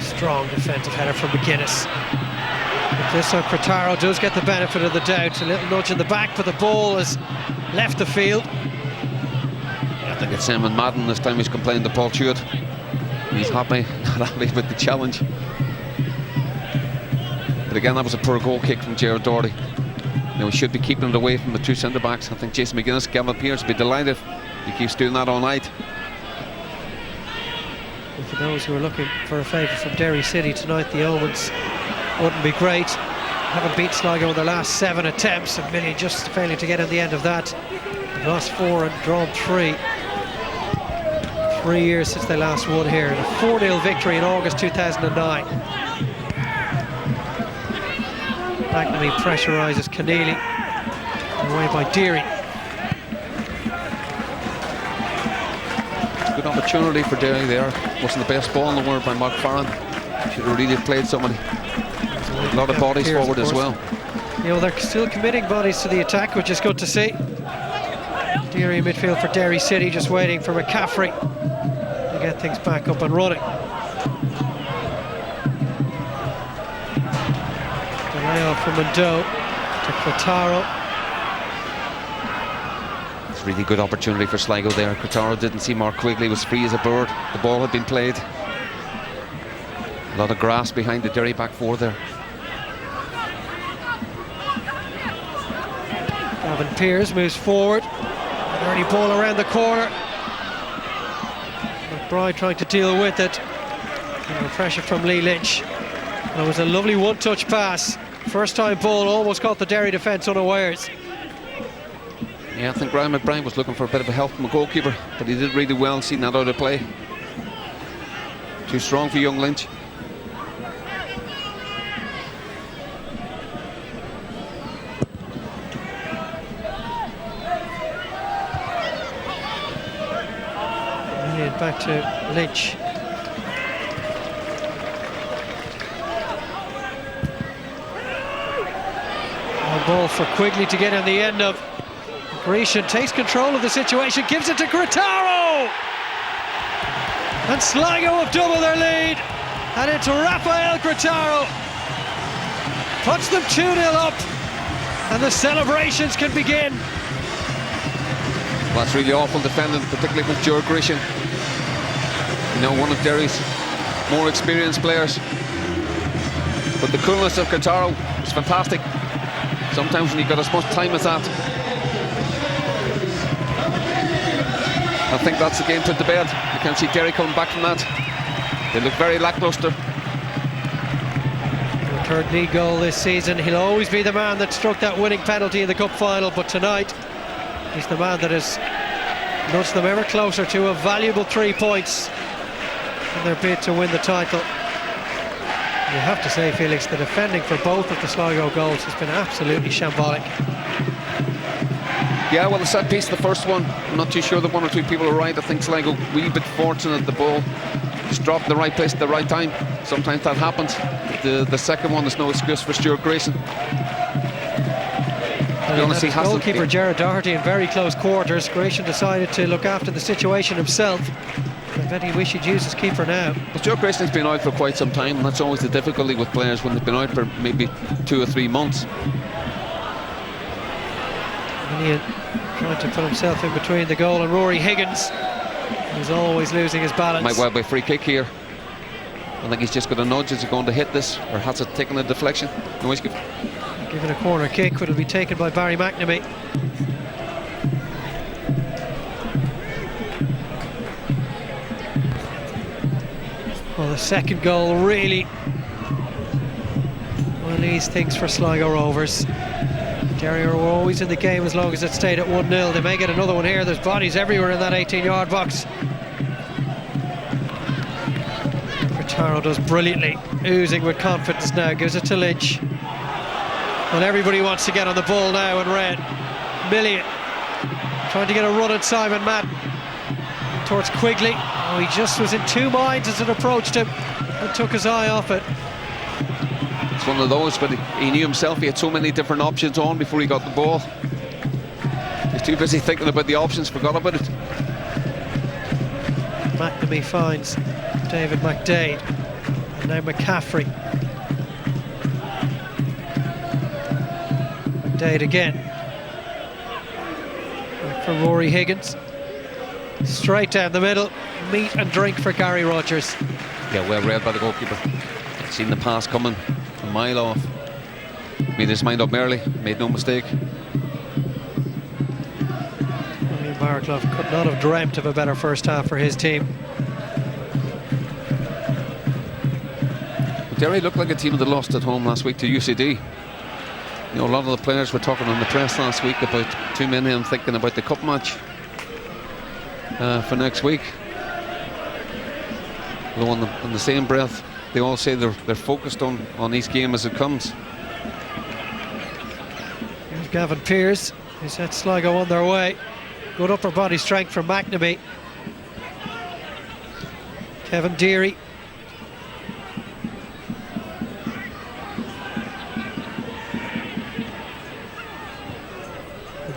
Strong defensive header from McGuinness. But this time Guitaro does get the benefit of the doubt. A little nudge in the back, but the ball has left the field. I think it's Simon Madden this time. He's complaining to Paul Chewett. He's not happy with the challenge. But again, that was a poor goal kick from Gerard Doherty. Now we should be keeping it away from the two centre backs. I think Jason McGuinness, Gavin Pearce will be delighted. He keeps doing that all night. And for those who are looking for a favour from Derry City tonight, the omens wouldn't be great. Haven't beat Sligo in their last 7 attempts, and Million just failing to get in the end of that. They've lost 4 and drawn 3. 3 years since they last won here, and a 4-0 victory in August 2009. McNamee pressurises Keneally, away by Derry. Good opportunity for Derry there. Wasn't the best ball in the world by Mark Farron. Should have really played somebody. A lot of bodies Pearce, forward as well. You know, they're still committing bodies to the attack, which is good to see. Derry in midfield for Derry City, just waiting for McCaffrey to get things back up and running. Layoff from Ado to Guitaro. It's a really good opportunity for Sligo there. Guitaro didn't see Mark Quigley, was free as a bird. The ball had been played. A lot of grass behind the Derry back four there. Gavin Pearce moves forward. An early ball around the corner. McBride trying to deal with it. And pressure from Lee Lynch. It was a lovely one-touch pass. First time ball almost caught the Derry defence unawares. Yeah, I think Ryan McBride was looking for a bit of a help from the goalkeeper, but he did really well seeing that out of play. Too strong for young Lynch. back to Lynch. A ball for Quigley to get in the end of. Grecian takes control of the situation, gives it to Gritaro! And Sligo have doubled their lead. And it's Rafael Gritaro. Puts them 2-0 up. And the celebrations can begin. Well, that's really awful defending, particularly with Stuart Grecian. You know, one of Derry's more experienced players. But the coolness of Gritaro is fantastic. Sometimes when you've got as much time as that, I think that's the game put to bed. You can't see Derry coming back from that. They look very lacklustre. Third league goal this season. He'll always be the man that struck that winning penalty in the cup final, but tonight he's the man that has nudged them ever closer to a valuable 3 points in their bid to win the title. You have to say, Felix, the defending for both of the Sligo goals has been absolutely shambolic. Yeah, well, the set piece, the first one, I'm not too sure that one or two people are right. I think Sligo, wee bit fortunate the ball just dropped in the right place at the right time. Sometimes that happens. The second one, there's no excuse for Stuart Grayson. Goalkeeper Gerard Doherty in very close quarters. Grayson decided to look after the situation himself. I bet he wished he'd use his keeper now. Well, Stuart Grayson's been out for quite some time, and that's always the difficulty with players when they've been out for maybe 2 or 3 months. Millian trying to put himself in between the goal and Rory Higgins, who's always losing his balance. Might well be a free kick here. I think he's just got a nudge. Is he going to hit this, or has it taken a deflection? No, he's given a corner kick, which will be taken by Barry McNamee. Well, the second goal really one of these things for Sligo Rovers. Derry are always in the game as long as it stayed at 1-0. They may get another one here. There's bodies everywhere in that 18-yard box. Gritaro does brilliantly, oozing with confidence now, gives it to Lynch. Well, everybody wants to get on the ball now in red. Millian trying to get a run at Simon Madden towards Quigley. Oh, he just was in two minds as it approached him and took his eye off it. It's one of those, but he knew himself he had so many different options on before he got the ball. He's too busy thinking about the options, forgot about it. McNamee finds David McDade, and now McCaffrey. McDade again. Back for Rory Higgins. Straight down the middle, meat and drink for Gary Rogers. Yeah, well read by the goalkeeper. Seen the pass coming a mile off. Made his mind up early, made no mistake. Ian Barraclough could not have dreamt of a better first half for his team. Derry looked like a team that lost at home last week to UCD. You know, a lot of the players were talking on the press last week about too many of them thinking about the cup match for next week. Though in the same breath, they all say they're focused on each game as it comes. Here's Gavin Pearce, who set Sligo on their way. Good upper body strength from McNamee. Kevin Deary.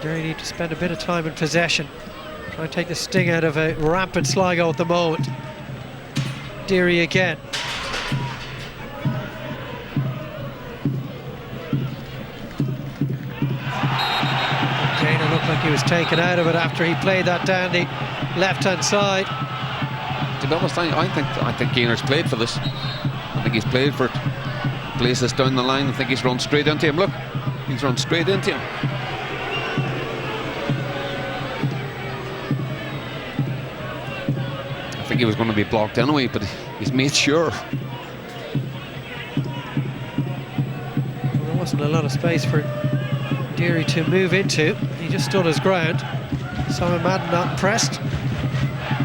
Derry need to spend a bit of time in possession. Try and take the sting out of a rampant Sligo at the moment. Deary again. Dana looked like he was taken out of it after he played that down the left-hand side. To be honest, I think Gainer's played for this. I think he's played for it. Plays this down the line. I think he's run straight into him. Look, he's run straight into him. I think he was going to be blocked anyway, but he's made sure. Well, there wasn't a lot of space for Deary to move into. He just stood his ground. Simon Madden not impressed.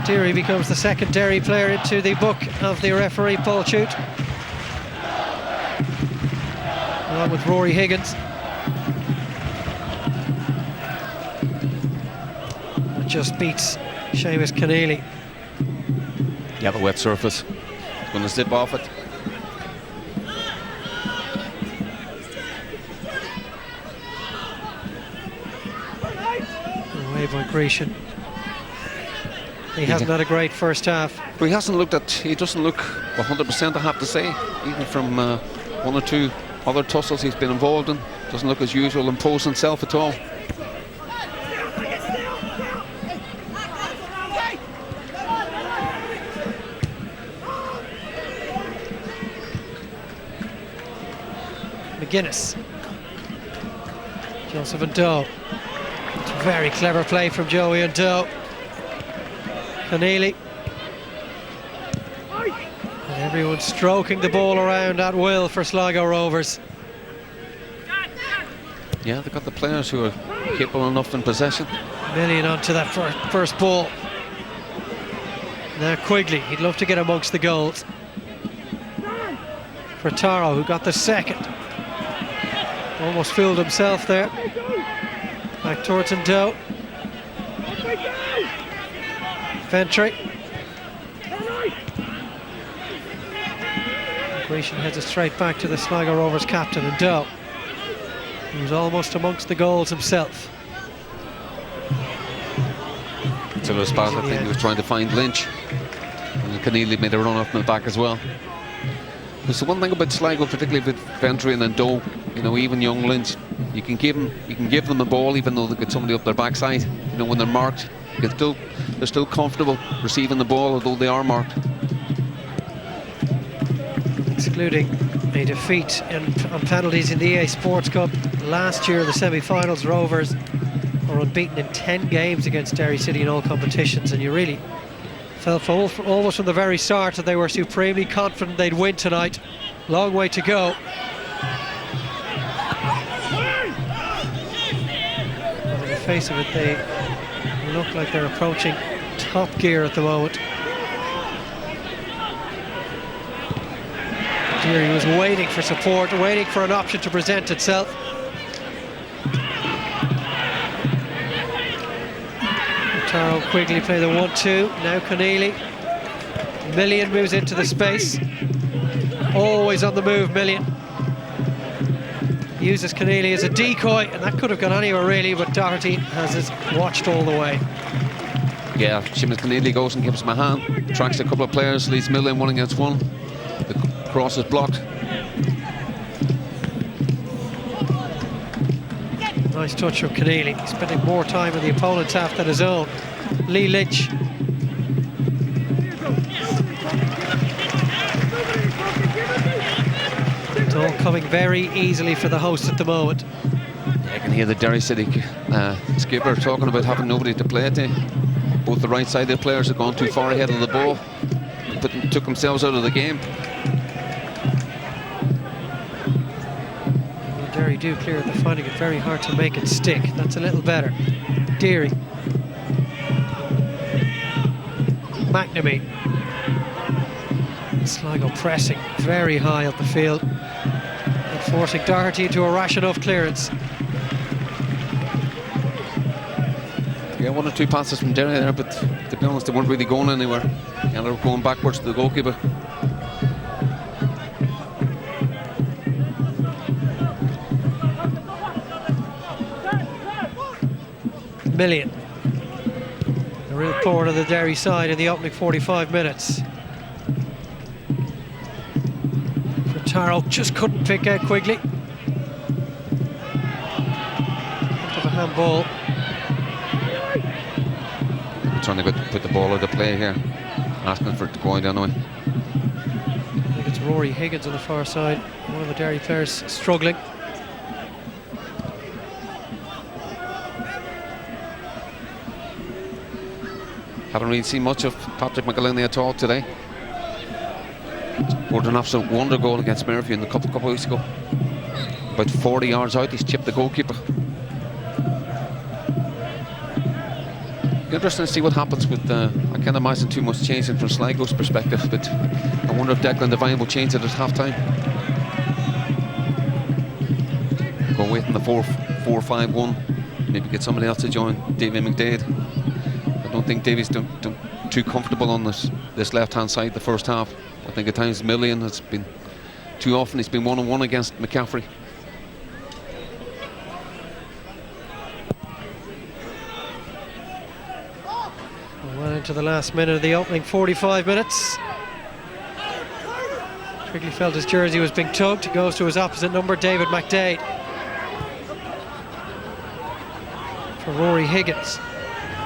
Deary becomes the second Derry player into the book of the referee Paul Chute, along with Rory Higgins. It just beats Seamus Keneally. Yeah, the wet surface. It's going to zip off it. Away by Grecian. He hasn't had a great first half. But he doesn't look 100%, I have to say. Even from one or two other tussles he's been involved in. Doesn't look as usual, impose himself at all. McGuinness. Joseph and Doe. It's a very clever play from Joey and Doe. Keneally. And everyone stroking the ball around at will for Sligo Rovers. Yeah, they've got the players who are capable enough in possession. Million onto that first ball. Now Quigley, he'd love to get amongst the goals. For Taro, who got the second. Almost fooled himself there. Back towards Doe. Ventry. Grecian heads it straight back to the Sligo Rovers captain, and Doe, he was almost amongst the goals himself. To the spot, I think he was trying to find Lynch. And Keneally made a run off the back as well. There's the one thing about Sligo, particularly with Ventry and Doe, you know, even young Lynch, you can give them the ball even though they get somebody up their backside. You know, when they're marked, they're still comfortable receiving the ball, although they are marked. Excluding a defeat on penalties in the EA Sports Cup last year in the semi-finals, Rovers were unbeaten in 10 games against Derry City in all competitions, and you really felt almost from the very start that they were supremely confident they'd win tonight. Long way to go. On the face of it, they look like they're approaching top gear at the moment. Derry was waiting for support, waiting for an option to present itself. Taro Quigley play the 1-2. Now Keneally. Million moves into the space. Always on the move, Million. Uses Keneally as a decoy, and that could have gone anywhere really, but Doherty has his watched all the way. Yeah, Seamus Keneally goes and gives him a hand. Tracks a couple of players, leads Million 1 against 1. The cross is blocked. Nice touch from Keneally, spending more time in the opponent's half than his own. Lee Lynch. It's all coming very easily for the hosts at the moment. I can hear the Derry City skipper talking about having nobody to play it to. Both the right side of the players have gone too far ahead of the ball. Took themselves out of the game. Derry do clear it, they're finding it very hard to make it stick. That's a little better. Derry. McNamee. Sligo pressing very high up the field and forcing Doherty into a rash enough clearance. Yeah, 1 or 2 passes from Derry there, but to be honest, they weren't really going anywhere. And they were going backwards to the goalkeeper. Million. A real thorn on the Derry side in the opening 45 minutes. For Taro, just couldn't pick out Quigley. Bit of a handball. Trying to put the ball out of play here. Asking for it to go out anyway. I think it's Rory Higgins on the far side. One of the Derry players struggling. Haven't really seen much of Patrick McElhinney at all today. Scored an absolute wonder goal against Murphy a couple of weeks ago. About 40 yards out, he's chipped the goalkeeper. Interesting to see what happens with I can't imagine too much changing from Sligo's perspective, but I wonder if Declan Devine will change it at half time. Go away from the 4-5-1, maybe get somebody else to join Davy McDade. I don't think Davy's done too too comfortable on this left-hand side the first half. I think at times Millian has been too often, he's been one-on-one against McCaffrey. Well into the last minute of the opening 45 minutes. Quigley felt his jersey was being tugged. He goes to his opposite number, David McDade. For Rory Higgins.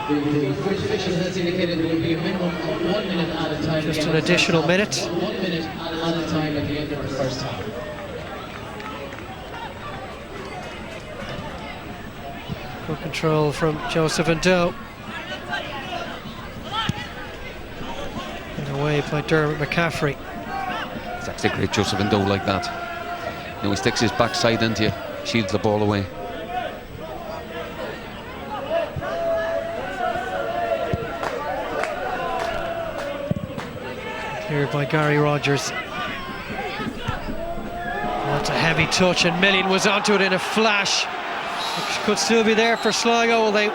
The British official has indicated there will be a minimum of 1 minute at a time. Just an additional minute. 1 minute at a time at the end of the first half. Good control from Joseph Doe. And away by Dermot McCaffrey. It's actually a great Joseph Doe like that. You know, he sticks his backside into you, shields the ball away. Cleared by Gary Rogers. That's a heavy touch, and Millian was onto it in a flash. It could still be there for Sligo. They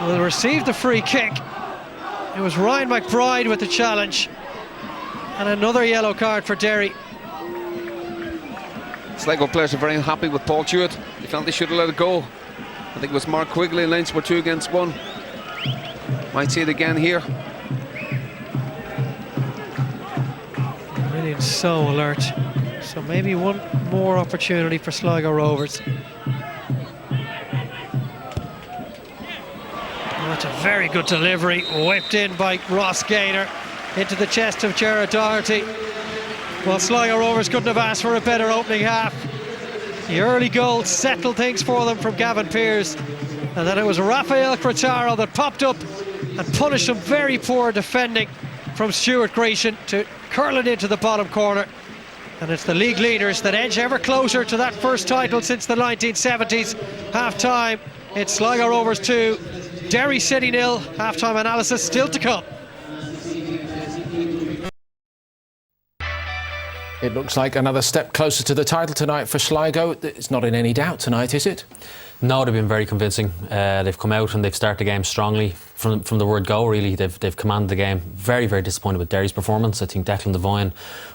will receive the free kick. It was Ryan McBride with the challenge. And another yellow card for Derry. Sligo players are very unhappy with Paul Tuitt. They felt they should have let it go. I think it was Mark Quigley and Lynch were 2 against 1. Might see it again here. Millian's so alert. So maybe one more opportunity for Sligo Rovers. That's a very good delivery, whipped in by Ross Gaynor into the chest of Gerard Doherty. Well, Sligo Rovers couldn't have asked for a better opening half. The early goal settled things for them from Gavin Pearce, and then it was Rafael Crotaro that popped up and punished some very poor defending from Stuart Grecian to curl it into the bottom corner. And it's the league leaders that edge ever closer to that first title since the 1970s. Half-time, it's Sligo Rovers 2, Derry City 0. Half-time analysis still to come. It looks like another step closer to the title tonight for Sligo. It's not in any doubt tonight, is it? No, they've been very convincing. They've come out and they've started the game strongly from the word go. Really, they've commanded the game. Very, very disappointed with Derry's performance. I think Declan Devine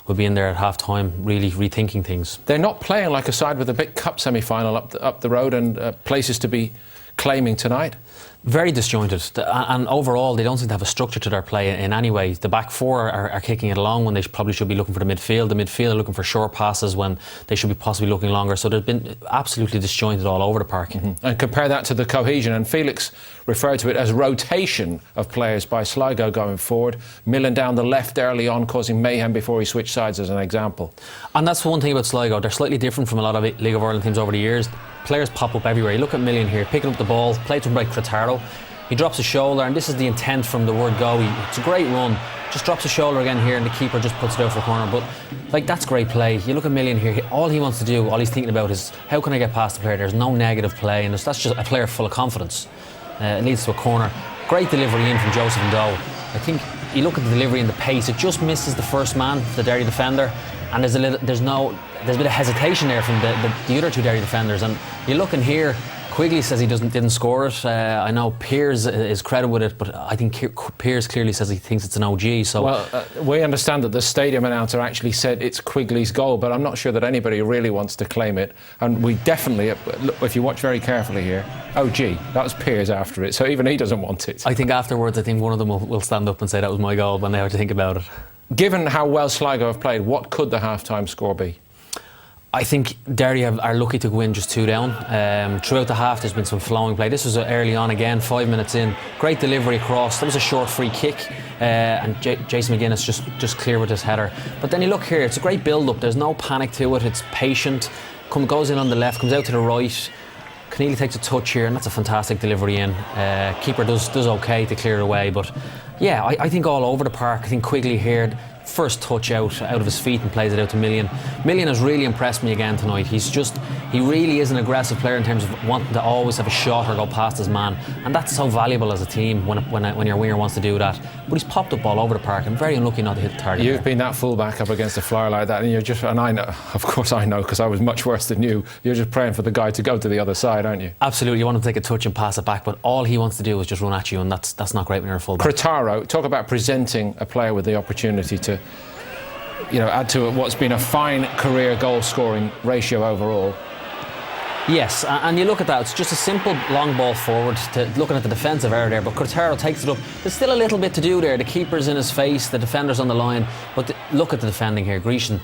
will be in there at half time, really rethinking things. They're not playing like a side with a big cup semi-final up the road and places to be claiming tonight. Very disjointed, and overall they don't seem to have a structure to their play in any way. The back four are kicking it along when they probably should be looking for the midfield. The midfield are looking for short passes when they should be possibly looking longer. So they've been absolutely disjointed all over the park. Mm-hmm. And compare that to the cohesion, and Felix referred to it as rotation of players by Sligo going forward. Millen down the left early on, causing mayhem before he switched sides, as an example. And that's one thing about Sligo. They're slightly different from a lot of League of Ireland teams over the years. Players pop up everywhere. You look at Millian here, picking up the ball, played to him by Crotaro. He drops his shoulder, and this is the intent from the word go. It's a great run. Just drops his shoulder again here, and the keeper just puts it out for a corner. But like, that's great play. You look at Millian here. All he wants to do, all he's thinking about is how can I get past the player. There's no negative play, and that's just a player full of confidence. It leads to a corner. Great delivery in from Joseph Doe. I think you look at the delivery and the pace. It just misses the first man, the Derry defender, and there's a bit of hesitation there from the other 2 Derry defenders. And you look in here. Quigley says he didn't score it. I know Piers is credited with it, but I think Piers clearly says he thinks it's an OG. So, well, we understand that the stadium announcer actually said it's Quigley's goal, but I'm not sure that anybody really wants to claim it. And we definitely, if you watch very carefully here, that was Piers after it. So even he doesn't want it. I think afterwards, I think one of them will stand up and say that was my goal when they have to think about it. Given how well Sligo have played, what could the half-time score be? I think Derry are lucky to win just 2 down. Throughout the half there's been some flowing play. This was early on again, 5 minutes in. Great delivery across. That was a short free kick, and Jason McGuinness just clear with his header. But then you look here, it's a great build-up. There's no panic to it. It's patient. Goes in on the left, comes out to the right. Keneally takes a touch here, and that's a fantastic delivery in. Keeper does okay to clear it away, but yeah, I think all over the park. I think Quigley here, first touch out of his feet and plays it out to Millian. Millian has really impressed me again tonight. He really is an aggressive player in terms of wanting to always have a shot or go past his man, and that's so valuable as a team when your winger wants to do that. But he's popped up all over the park and very unlucky not to hit the target. You've been that fullback up against a flyer like that, and I know, of course I know, because I was much worse than you. You're just praying for the guy to go to the other side, aren't you? Absolutely, you want him to take a touch and pass it back, but all he wants to do is just run at you, and that's not great when you're a fullback. Crotaro, talk about presenting a player with the opportunity to, add to what's been a fine career goal-scoring ratio overall. Yes, and you look at that, it's just a simple long ball forward to looking at the defensive error there, but Crotaro takes it up. There's still a little bit to do there. The keeper's in his face, the defender's on the line, but look at the defending here. Grecian,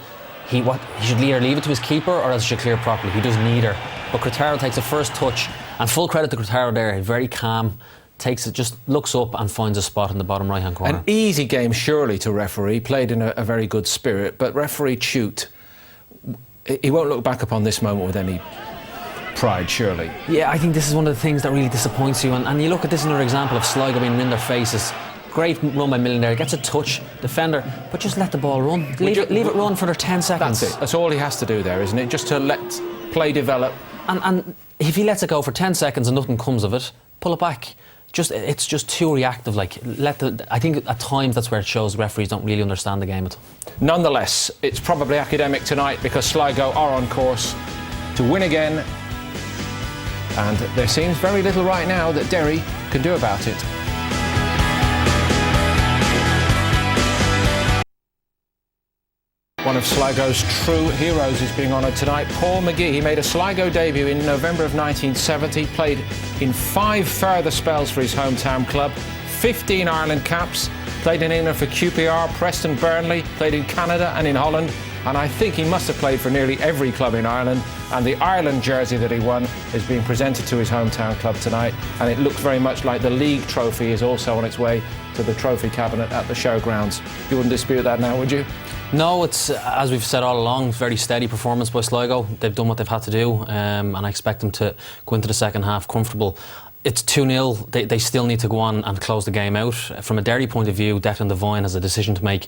he should either leave it to his keeper or else he should clear properly. He does neither. But Crotaro takes a first touch, and full credit to Crotaro there, very calm, takes it, just looks up and finds a spot in the bottom right hand corner. An easy game surely to referee, played in a very good spirit, but referee Chute, he won't look back upon this moment with any pride, surely. Yeah, I think this is one of the things that really disappoints you, and you look at this another example of Sligo being in their faces. Great run by Millian there, gets a touch, defender, but just let the ball run. Leave it run for their 10 seconds. That's it, that's all he has to do there, isn't it? Just to let play develop. And if he lets it go for 10 seconds and nothing comes of it, pull it back. It's just too reactive. I think at times that's where it shows referees don't really understand the game at all. Nonetheless, it's probably academic tonight because Sligo are on course to win again, and there seems very little right now that Derry can do about it. One of Sligo's true heroes is being honoured tonight, Paul McGee. He made a Sligo debut in November of 1970, played in 5 further spells for his hometown club, 15 Ireland caps, played in England for QPR, Preston, Burnley, played in Canada and in Holland, and I think he must have played for nearly every club in Ireland, and the Ireland jersey that he won is being presented to his hometown club tonight, and it looks very much like the league trophy is also on its way to the trophy cabinet at the showgrounds. You wouldn't dispute that now, would you? No, it's, as we've said all along, very steady performance by Sligo. They've done what they've had to do, and I expect them to go into the second half comfortable. It's 2-0. They still need to go on and close the game out. From a Derry point of view, Declan Devine has a decision to make.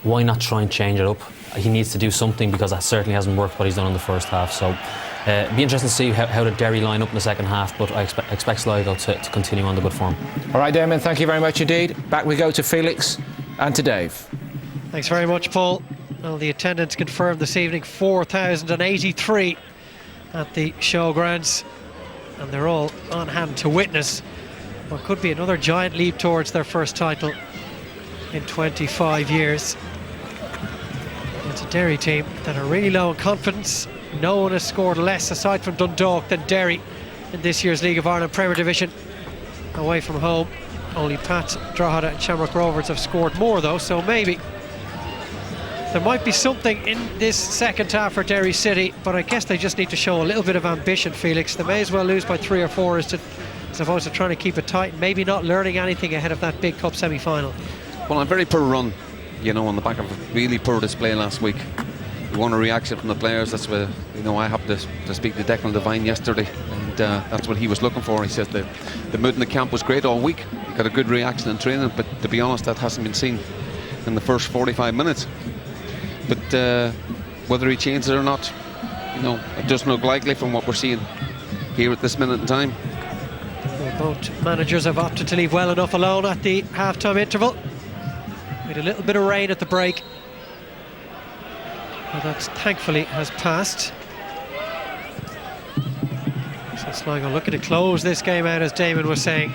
Why not try and change it up? He needs to do something because that certainly hasn't worked what he's done in the first half. So it'd be interesting to see how the Derry line up in the second half, but I expect Sligo to continue on the good form. All right, Damon, thank you very much indeed. Back we go to Felix and to Dave. Thanks very much, Paul. Well, the attendance confirmed this evening, 4,083 at the showgrounds, and they're all on hand to witness what could be another giant leap towards their first title in 25 years. It's a Derry team that are really low in confidence. No one has scored less, aside from Dundalk, than Derry in this year's League of Ireland Premier Division. Away from home, only Pat, Drogheda and Shamrock Rovers have scored more though, so maybe there might be something in this second half for Derry City, but I guess they just need to show a little bit of ambition, Felix. They may as well lose by 3 or 4 as opposed to trying to keep it tight, maybe not learning anything ahead of that big cup semi-final. Well, a very poor run, on the back of a really poor display last week. You want a reaction from the players. That's what, I happened to speak to Declan Devine yesterday, and that's what he was looking for. He said the mood in the camp was great all week. He got a good reaction in training, but to be honest, that hasn't been seen in the first 45 minutes. But whether he changed it or not, it doesn't look likely from what we're seeing here at this minute in time. Well, both managers have opted to leave well enough alone at the half-time interval. With a little bit of rain at the break. Well, that thankfully has passed. So Sligo looking to close this game out, as Damon was saying.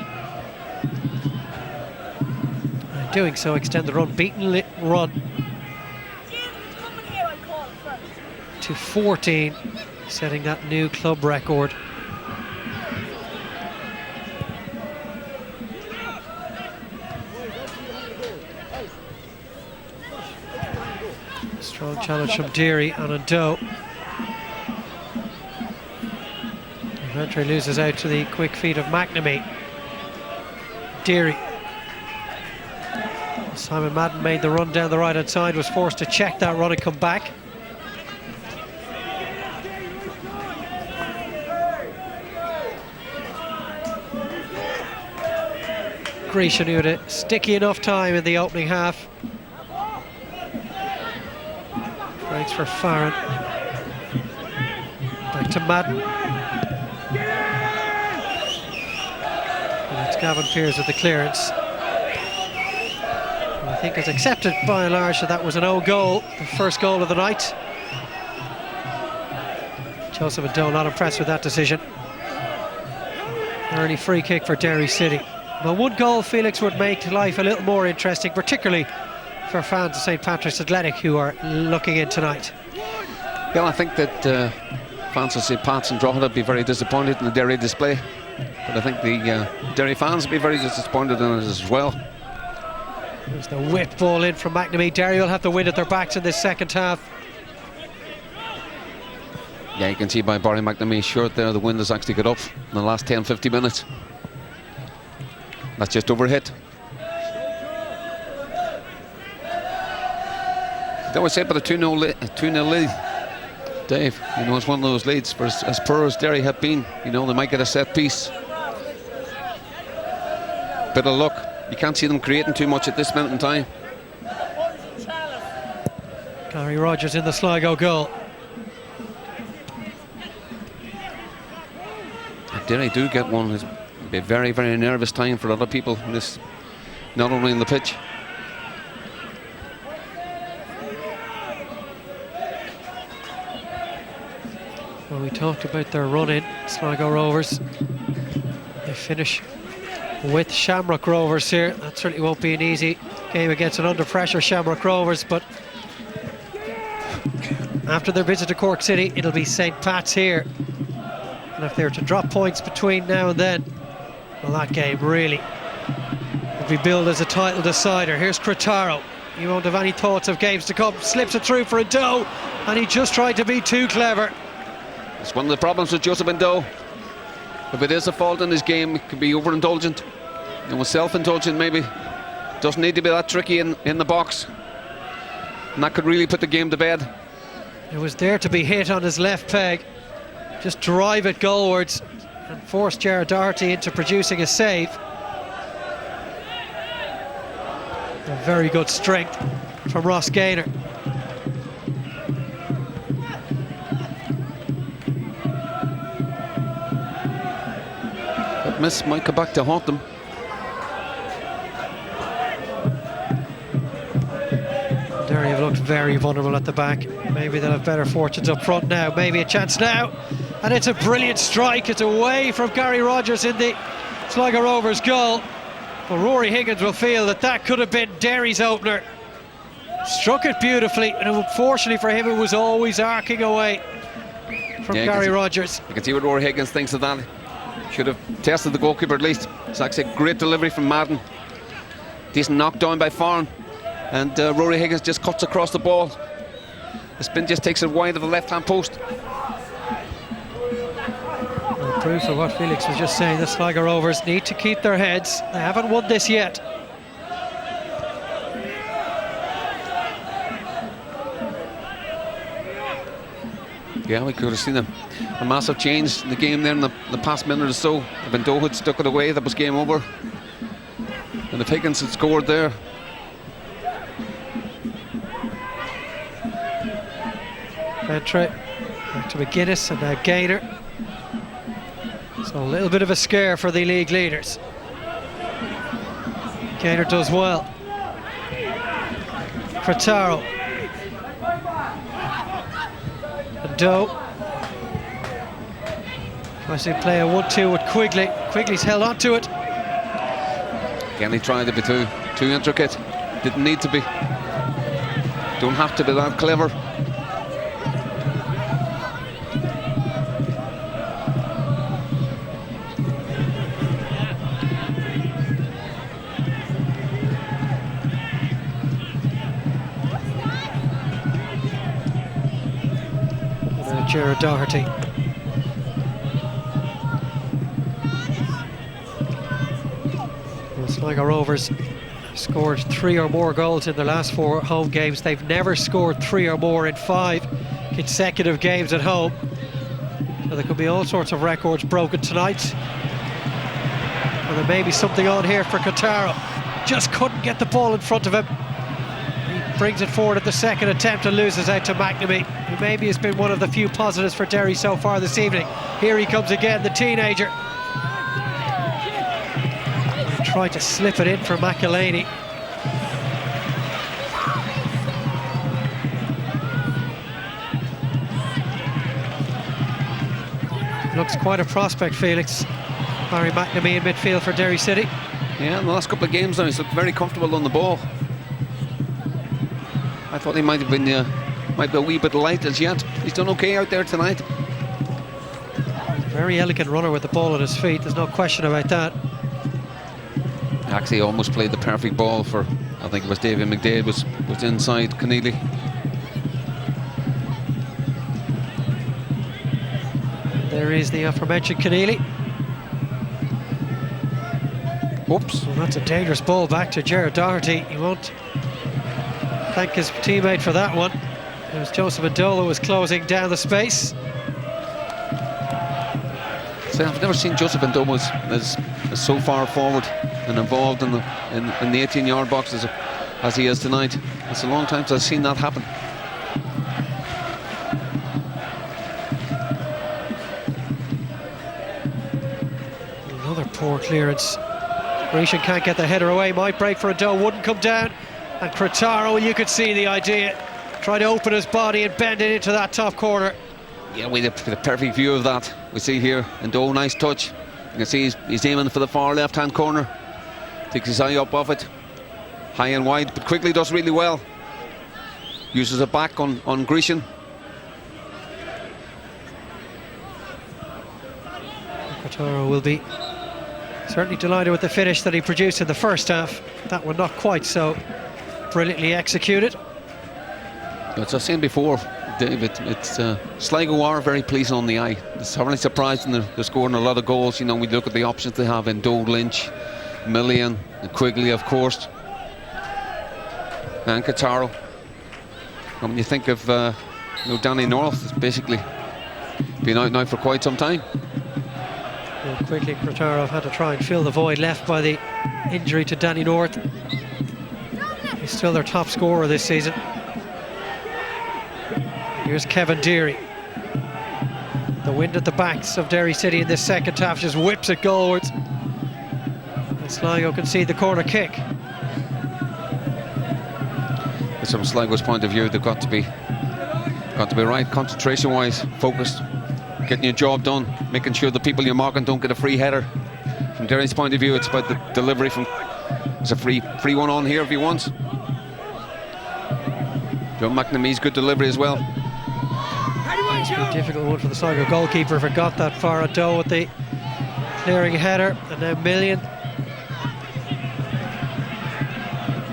And doing so, extend the unbeaten run to 14, setting that new club record. Strong challenge from Derry on a Doe. Ventre loses out to the quick feet of McNamee. Derry. Simon Madden made the run down the right hand side, was forced to check that run and come back. Grecian, who had a sticky enough time in the opening half, Thanks for Farron. Back to Madden. And it's Gavin Pearce with the clearance. And I think it's accepted by and large that was an own goal, the first goal of the night. Joseph and Doe not impressed with that decision. Early free kick for Derry City. But one goal, Felix, would make life a little more interesting, particularly for fans of St Patrick's Athletic who are looking in tonight. Well, I think that fans of St Pat's and Drogheda would be very disappointed in the Derry display, but I think the Derry fans would be very disappointed in it as well. There's the whip ball in from McNamee. Derry will have the wind at their backs in this second half. Yeah, you can see by Barry McNamee's shirt there, the wind has actually got up in the last 10-50 minutes. That's just overhit. They always say about a 2-0 lead. Dave, you know, it's one of those leads. For as poor as Derry have been, you know, they might get a set piece. Bit of luck. You can't see them creating too much at this minute in time. Gary Rogers in the Sligo goal. If Derry do get one, it'll be a very, very nervous time for other people in this, not only in the pitch. Well, we talked about their run-in, Sligo Rovers. They finish with Shamrock Rovers here. That certainly won't be an easy game against an under-pressure Shamrock Rovers, but after their visit to Cork City, it'll be St Pat's here. And if they were to drop points between now and then, well, that game really will be billed as a title decider. Here's Cretaro. He won't have any thoughts of games to come. Slips it through for Doe, and he just tried to be too clever. It's one of the problems with Joseph Doe. If it is a fault in his game, it could be overindulgent. And with self-indulgent, maybe. Doesn't need to be that tricky in the box. And that could really put the game to bed. It was there to be hit on his left peg. Just drive it goalwards and force Jared Doherty into producing a save. A very good strength from Ross Gaynor. That miss might come back to haunt them. Derry have looked very vulnerable at the back. Maybe they'll have better fortunes up front now. Maybe a chance now. And it's a brilliant strike. It's away from Gary Rogers in the Sligo Rovers goal. But Rory Higgins will feel that that could have been Derry's opener. Struck it beautifully, and unfortunately for him, it was always arcing away from Gary Rogers. You can see what Rory Higgins thinks of that. Should have tested the goalkeeper at least. It's actually a great delivery from Madden. Decent knockdown by Farron. And Rory Higgins just cuts across the ball. The spin just takes it wide of the left-hand post. Well, proof of what Felix was just saying, the Sligo Rovers need to keep their heads. They haven't won this yet. Yeah, we could have seen a massive change in the game there in the past minute or so. If Doe had stuck it away, that was game over. And if Higgins had scored there, Ventre, back to McGuinness, and now Gaynor. So a little bit of a scare for the league leaders. Gaynor does well. Cretaro. And Doe. Tries to play a 1-2 with Quigley. Quigley's held on to it. again he tried to be too intricate. Didn't need to be. Don't have to be that clever. Jared Doherty. The Sligo Rovers scored 3 or more goals in their last 4 home games. They've never scored 3 or more in 5 consecutive games at home. So there could be all sorts of records broken tonight. And there may be something on here for Cretaro. Just couldn't get the ball in front of him. He brings it forward at the second attempt and loses out to McNamee, who maybe has been one of the few positives for Derry so far this evening. Here he comes again, the teenager. Tried to slip it in for McElhaney. Looks quite a prospect, Felix. Barry McNamee in midfield for Derry City. Yeah, in the last couple of games now he's looked very comfortable on the ball. I thought he might have been a wee bit light as yet. He's done okay out there tonight. Very elegant runner with the ball at his feet, there's no question about that. Actually almost played the perfect ball for, I think it was David McDade was inside Keneally. There is the aforementioned Keneally. Oops. Well, that's a dangerous ball back to Gerard Doherty. He won't thank his teammate for that one. It was Joseph Adola was closing down the space. So I've never seen Joseph Adola as so far forward and involved in the 18-yard box as he is tonight. It's a long time since I've seen that happen. Another poor clearance. Grecian can't get the header away, might break for Ado, wouldn't come down. And Crotaro, you could see the idea. Try to open his body and bend it into that top corner. Yeah, we have the perfect view of that. We see here, Ado, nice touch. You can see he's aiming for the far left-hand corner. Takes his eye up off it. High and wide, but quickly does really well. Uses it back on Grecian. Crotaro will be certainly delighted with the finish that he produced in the first half. That one not quite so brilliantly executed. As I was saying before, David, it's Sligo are very pleasing on the eye. It's hardly surprising they're scoring a lot of goals. You know, we look at the options they have in Doe, Lynch, Millian, and Quigley, of course, and Cataro. And when you think of Danny North, it's basically been out now for quite some time. Well, quickly, Crotaro have had to try and fill the void left by the injury to Danny North. He's still their top scorer this season. Here's Kevin Deary. The wind at the backs of Derry City in this second half just whips it goalwards. And Sligo concede the corner kick. From Sligo's point of view, they've got to be right, concentration-wise, focused, getting your job done, making sure the people you're marking don't get a free header. From Derry's point of view, it's about the delivery from. There's a free one on here if he wants. Joe McNamee's good delivery as well. It's a difficult one for the Sligo goalkeeper if it got that far. Ado with the clearing header, and now Millian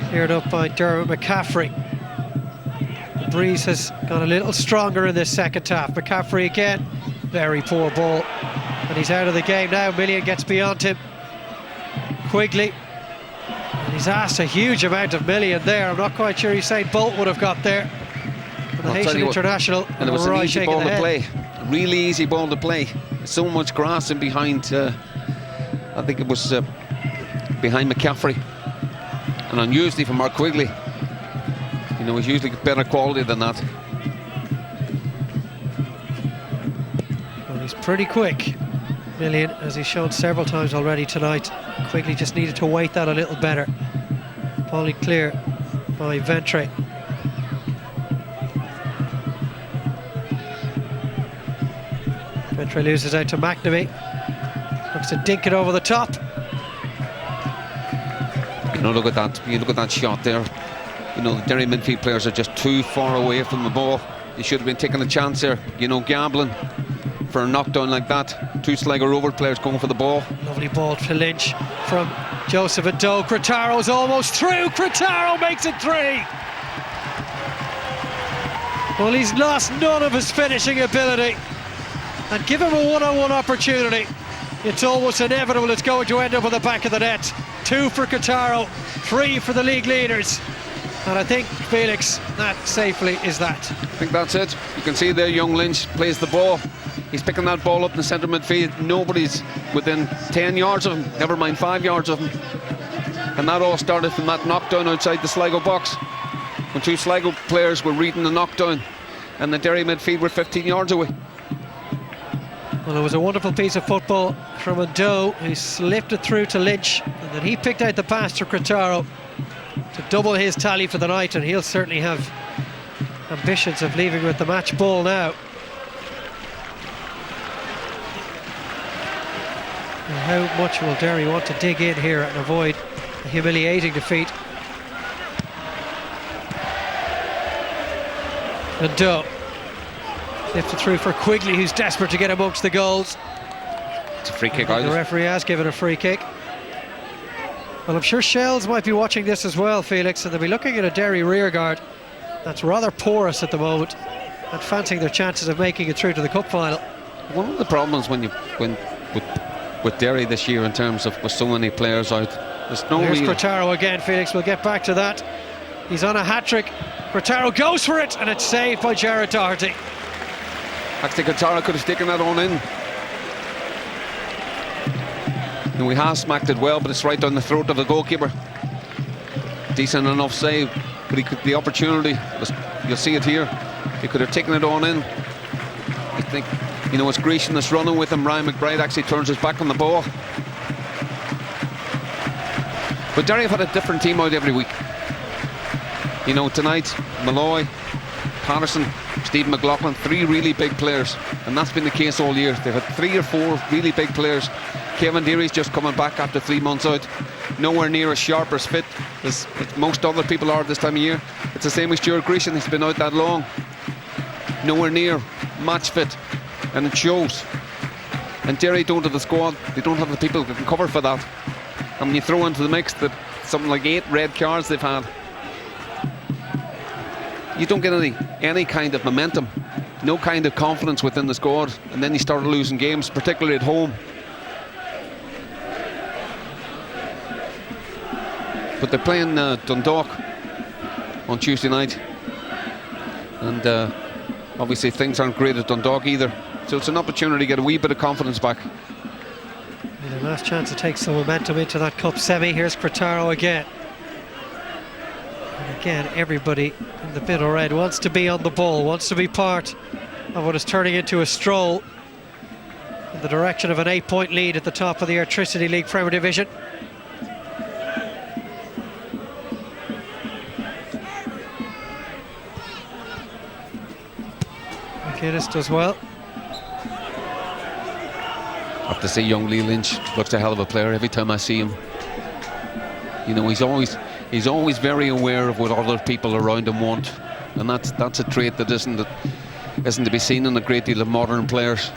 cleared up by Dermot McCaffrey. The breeze has got a little stronger in this second half. McCaffrey again, very poor ball, and he's out of the game now. Millian gets beyond him. Quigley, and he's asked a huge amount of Millian there. I'm not quite sure Usain Bolt would have got there. The Haitian international, and it was an easy ball to play, a really easy ball to play. So much grass in behind. I think it was behind McCaffrey, and unusually for Mark Quigley. You know, he's usually better quality than that. Well, he's pretty quick, Millian, as he's shown several times already tonight. Quigley just needed to weight that a little better. Volley clear by Ventre. Ventre loses out to McNamee. Looks to dink it over the top. You know, look at that. You look at that shot there. You know, the Derry midfield players are just too far away from the ball. They should have been taking a chance there. You know, gambling for a knockdown like that. Two Sligo Rovers players going for the ball. Lovely ball to Lynch from Joseph Ado. Crotaro's almost through. Crotaro makes it 3. Well, he's lost none of his finishing ability. And give him a one-on-one opportunity, it's almost inevitable it's going to end up on the back of the net. 2 for Crotaro, 3 for the league leaders. And I think, Felix, that safely is that. I think that's it. You can see there young Lynch plays the ball. He's picking that ball up in the centre midfield. Nobody's within 10 yards of him, never mind 5 yards of him. And that all started from that knockdown outside the Sligo box. when 2 Sligo players were reading the knockdown and the Derry midfield were 15 yards away. Well, it was a wonderful piece of football from Ado, who slipped it through to Lynch, and then he picked out the pass to Cretaro to double his tally for the night, and he'll certainly have ambitions of leaving with the match ball now. And how much will Derry want to dig in here and avoid a humiliating defeat? Ado lifted through for Quigley, who's desperate to get amongst the goals. It's a free kick. The referee has given a free kick. Well, I'm sure Shells might be watching this as well, Felix, and they'll be looking at a Derry rearguard that's rather porous at the moment and fancying their chances of making it through to the cup final. One of the problems with Derry this year in terms of with so many players out, there's no Here's real... Cretaro again, Felix. We'll get back to that. He's on a hat-trick. Cretaro goes for it, and it's saved by Jared Doherty. Actually, Cretaro could have taken that on in. And we have smacked it well, but it's right down the throat of the goalkeeper. Decent enough save, but he could, the opportunity, you'll see it here, he could have taken it on in. I think, you know, it's Grecian that's running with him. Ryan McBride actually turns his back on the ball. But Derry have had a different team out every week. You know, tonight, Malloy, Patterson, Steve McLaughlin, 3 really big players, and that's been the case all year. They've had 3 or 4 really big players. Kevin Deary's just coming back after 3 months out, nowhere near as sharp or as fit as most other people are this time of year. It's the same with Stuart Grecian. He's been out that long, nowhere near match fit, and it shows. And Derry don't have the squad, they don't have the people that can cover for that. And when you throw into the mix that something like 8 red cards they've had, you don't get any kind of momentum, no kind of confidence within the squad, and then you start losing games, particularly at home. But they're playing Dundalk on Tuesday night, and obviously things aren't great at Dundalk either, so it's an opportunity to get a wee bit of confidence back. And the last chance to take some momentum into that cup semi. Here's Cretaro again. And again, everybody in the bit of red wants to be on the ball, wants to be part of what is turning into a stroll in the direction of an 8-point lead at the top of the Airtricity League Premier Division. McGuinness does well. Have to say, young Lee Lynch looks a hell of a player every time I see him. You know, he's always very aware of what other people around him want, and that's a trait that isn't to be seen in a great deal of modern players.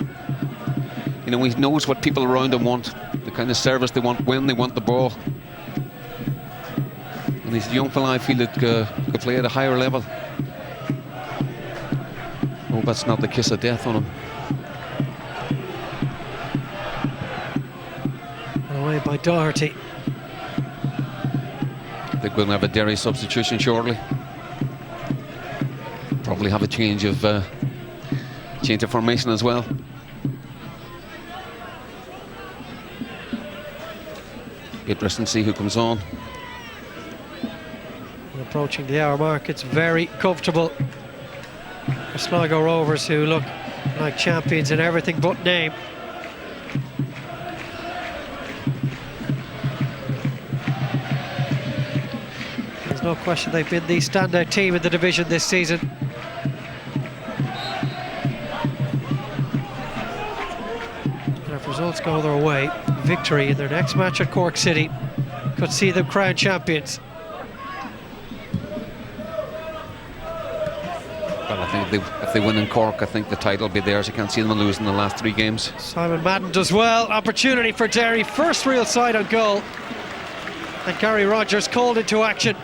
You know, he knows what people around him want, the kind of service they want, when they want the ball. And he's a young fella, I feel, that could play at a higher level. Oh, that's not the kiss of death on him. Away by Doherty. I think we'll have a Derry substitution shortly. Probably have a change of formation as well. Interesting to see who comes on. Approaching the hour mark, it's very comfortable for Sligo Rovers, who look like champions in everything but name. There's no question they've been the standout team in the division this season. And if results go their way, victory in their next match at Cork City could see them crowned champions. Well, I think if they win in Cork, I think the title will be theirs. I can't see them losing the last 3 games. Simon Madden does well. Opportunity for Derry. First real side on goal. And Gary Rogers called into action.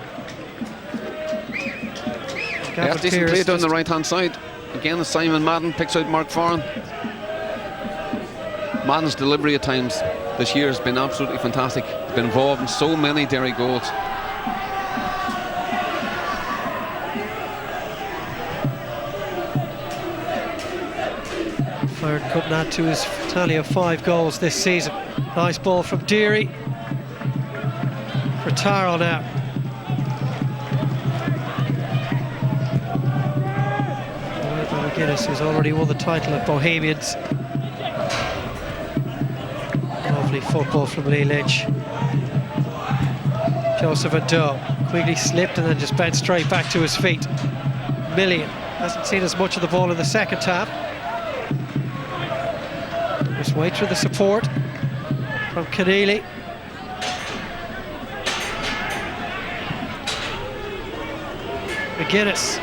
Yeah, decent play down the right-hand side. Again, Simon Madden picks out Mark Farren. Madden's delivery at times this year has been absolutely fantastic. He's been involved in so many Derry goals. Farren couldn't add to his tally of 5 goals this season. Nice ball from Derry. For Taro now. McGuinness, who's already won the title at Bohemians. Lovely football from Lee Lynch. Joseph Ado. Quigley slipped and then just bent straight back to his feet. Millian hasn't seen as much of the ball in the second half. Just wait for the support from Keneally. McGuinness.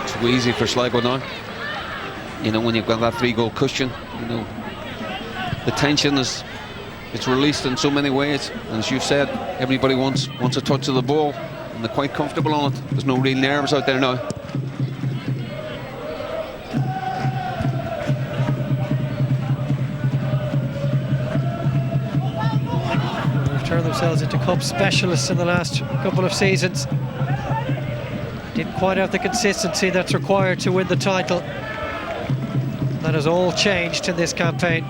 Too easy for Sligo now. You know, when you've got that 3-goal cushion, you know, the tension is, it's released in so many ways, and as you've said, everybody wants a touch of the ball and they're quite comfortable on it. There's no real nerves out there now. They've turned themselves into cup specialists in the last couple of seasons. Didn't quite have the consistency that's required to win the title. That has all changed in this campaign.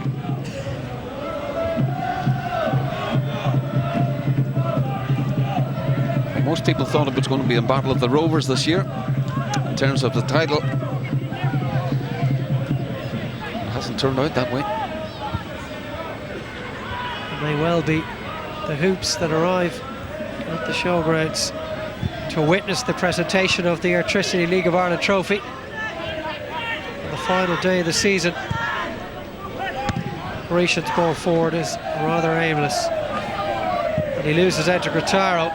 Most people thought it was going to be a battle of the Rovers this year in terms of the title. It hasn't turned out that way. It may well be the Hoops that arrive at the showgrounds to witness the presentation of the Electricity League of Ireland trophy. The final day of the season. Grecian's ball forward is rather aimless, and he loses out to Grataro.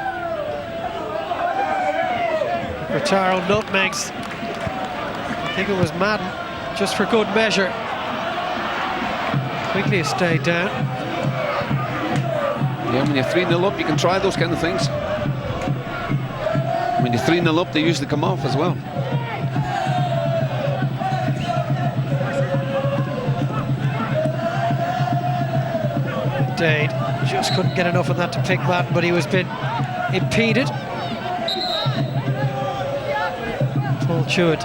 Grataro nutmegs, I think it was Madden, just for good measure. Quigley has stayed down. Yeah, when you're 3-0 up, you can try those kind of things. When you're 3-0 up, they usually come off as well. Dade just couldn't get enough of that to pick Madden, but he was been impeded. Paul Chewett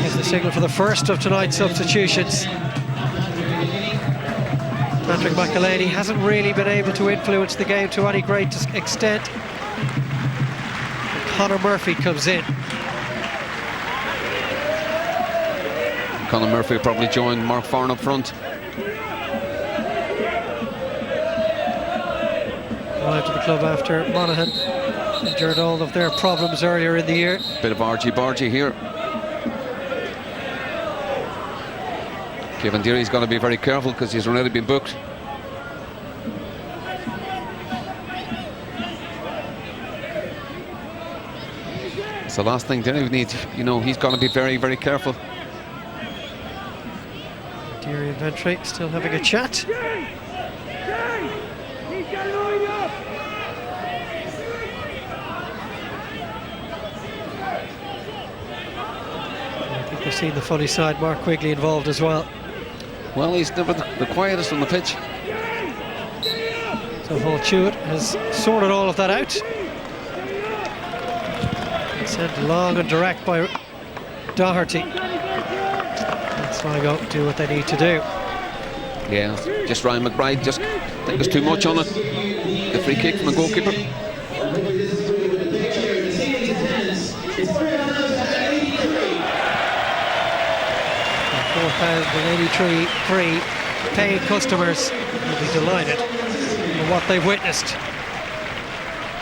gives the signal for the first of tonight's substitutions. Patrick McElhaney hasn't really been able to influence the game to any great extent. And Conor Murphy comes in. Conor Murphy will probably join Mark Farren up front. Arrived to the club after Monaghan endured all of their problems earlier in the year. Bit of argy-bargy here. Kevin Derry's got to be very careful because he's already been booked. It's the last thing Derry needs. You know, he's got to be very, very careful. Derry and Ventry still having a chat. I think we've seen the funny side, Mark Quigley involved as well. Well, he's never the quietest on the pitch. So Paul Chewett has sorted all of that out. And sent long and direct by Doherty. And Sligo do what they need to do. Yeah, just Ryan McBride just think there's too much on it. The free kick from the goalkeeper. 4,083 paying customers will be delighted with what they've witnessed.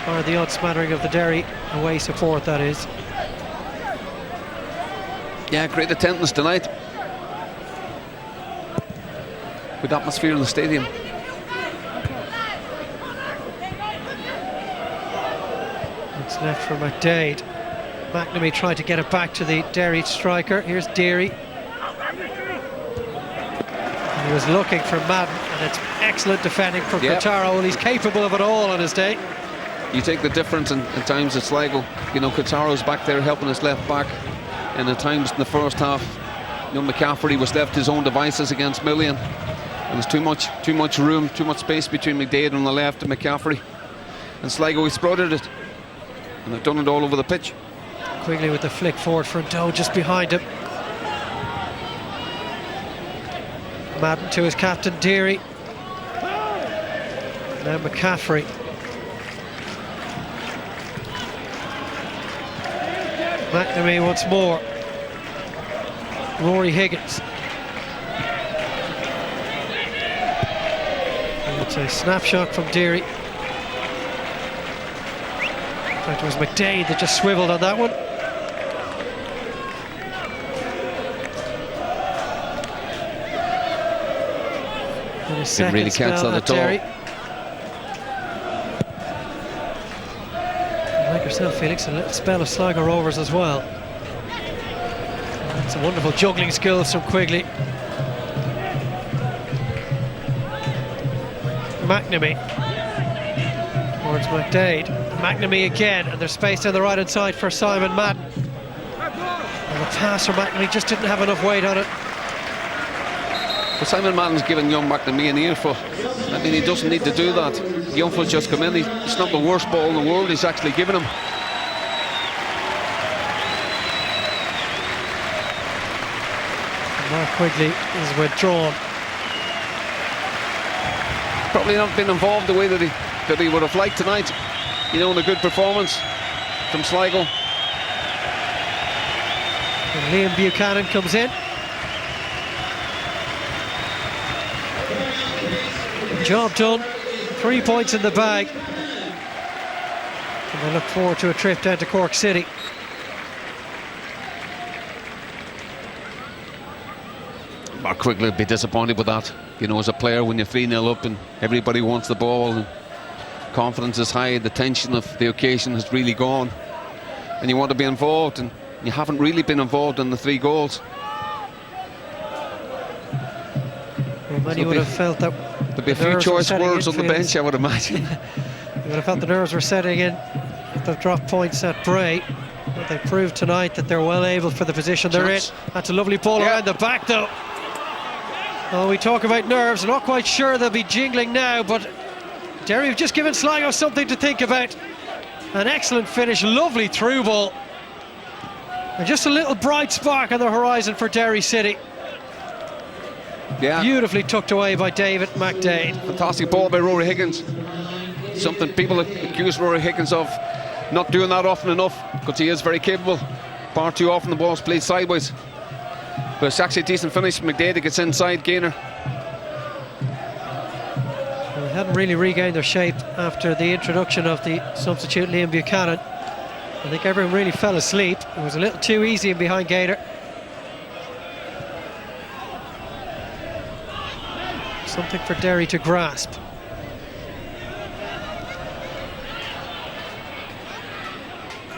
Or the odd smattering of the Derry away support, that is. Yeah, great attendance tonight. Good atmosphere in the stadium. It's left for McDade. McNamee tried to get it back to the Derry striker. Here's Derry. He was looking for Madden, and it's excellent defending from Grataro, and he's capable of it all on his day. You take the difference in times at Sligo. You know, Grataro's back there helping his left back, and at times in the first half, you know, McCaffrey was left to his own devices against Millian. And there's too much room, too much space between McDade on the left and McCaffrey. And Sligo exploited it, and they've done it all over the pitch. Quigley with the flick forward for Doe just behind him. Madden to his captain Derry. Now McCaffrey. McNamee once more. Rory Higgins. And it's a snapshot from Derry. In fact, it was McDade that just swiveled on that one. And a second really spell cancel at at all. Derry. Like yourself, Felix, a little spell of Sligo Rovers as well. It's a wonderful juggling skills from Quigley. McNamee towards McDade. McNamee again, and there's space down the right hand side for Simon Madden. And the pass from McNamee just didn't have enough weight on it. But Simon Madden's given young McNamee an earful. I mean, he doesn't need to do that. Young fellas just come in. It's not the worst ball in the world he's actually given him. And Mark Quigley is withdrawn. Probably not been involved the way that he would have liked tonight. You know, in a good performance from Sligo. And Liam Buchanan comes in. Job done. 3 points in the bag. And they look forward to a trip down to Cork City. Mark Quigley would be disappointed with that. You know, as a player, when you're 3-0 up and everybody wants the ball and confidence is high, the tension of the occasion has really gone, and you want to be involved, and you haven't really been involved in the 3 goals. Well, many would have felt that there'd be a few choice words on the bench, I would imagine. You would have felt the nerves were setting in if they've dropped points at Bray. But they proved tonight that they're well able for the position they're in. That's a lovely ball around the back, though. Oh, we talk about nerves. I'm not quite sure they'll be jingling now, but Derry have just given Sligo something to think about. An excellent finish, lovely through ball. And just a little bright spark on the horizon for Derry City. Yeah. Beautifully tucked away by David McDade. Fantastic ball by Rory Higgins. Something people accuse Rory Higgins of not doing that often enough, because he is very capable. Far too often the ball's played sideways. But it's actually a decent finish from McDade that gets inside Gaynor. Well, they hadn't really regained their shape after the introduction of the substitute Liam Buchanan. I think everyone really fell asleep. It was a little too easy in behind Gaynor. Something for Derry to grasp.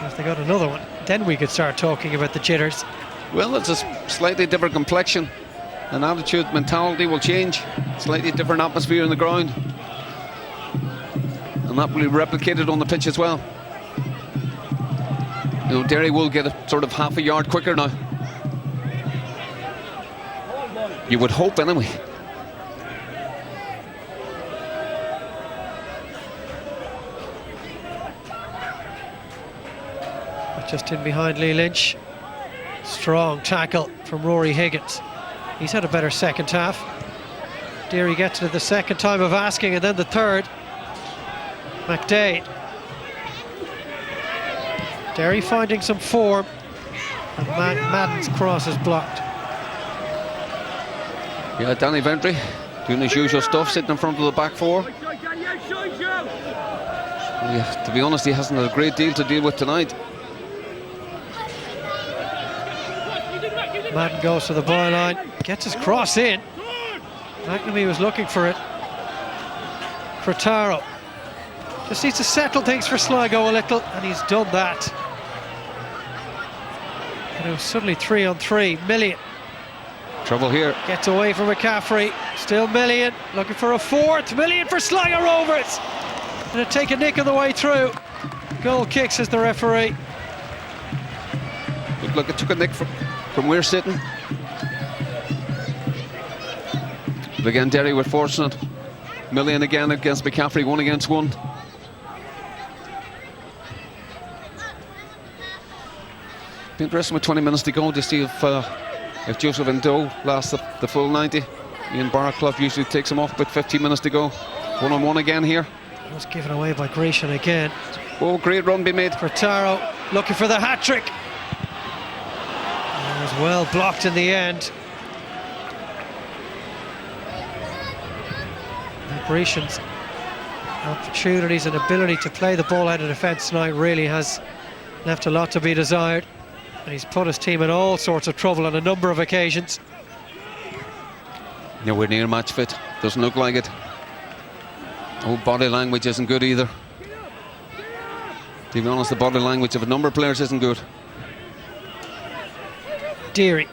If they got another one, then we could start talking about the jitters. Well, it's a slightly different complexion. An attitude, mentality will change. Slightly different atmosphere in the ground. And that will be replicated on the pitch as well. You know, Derry will get it sort of half a yard quicker now. You would hope anyway. Just in behind Lee Lynch. Strong tackle from Rory Higgins. He's had a better second half. Derry gets to the second time of asking, and then the third. McDade. Derry finding some form, and Madden's cross is blocked. Yeah, Danny Ventry doing his usual stuff, sitting in front of the back 4. Yeah, to be honest, he hasn't had a great deal to deal with tonight. Madden goes to the byline, gets his cross in. McNamee was looking for it. Frataro just needs to settle things for Sligo a little, and he's done that. And it was suddenly 3-on-3. Million Trouble here. gets away from McCaffrey. Still Million looking for a fourth. Million for Sligo Rovers. Gonna take a nick on the way through. Goal kick, says the referee. Looked like it took a nick from where sitting. But again, Derry were fortunate. Million again against McCaffrey, 1 against 1. Be interesting with 20 minutes to go to see if Joseph Ndo lasts the full 90. Ian Barclough usually takes him off with 15 minutes to go. 1-on-1 again here. It was given away by Grecian again. Oh, great run be made. Furtaro looking for the hat-trick. It was well blocked in the end. Grecian's opportunities and ability to play the ball out of defence tonight really has left a lot to be desired. And he's put his team in all sorts of trouble on a number of occasions. Nowhere near match fit. Doesn't look like it. Oh, body language isn't good either. To be honest, the body language of a number of players isn't good. Derry.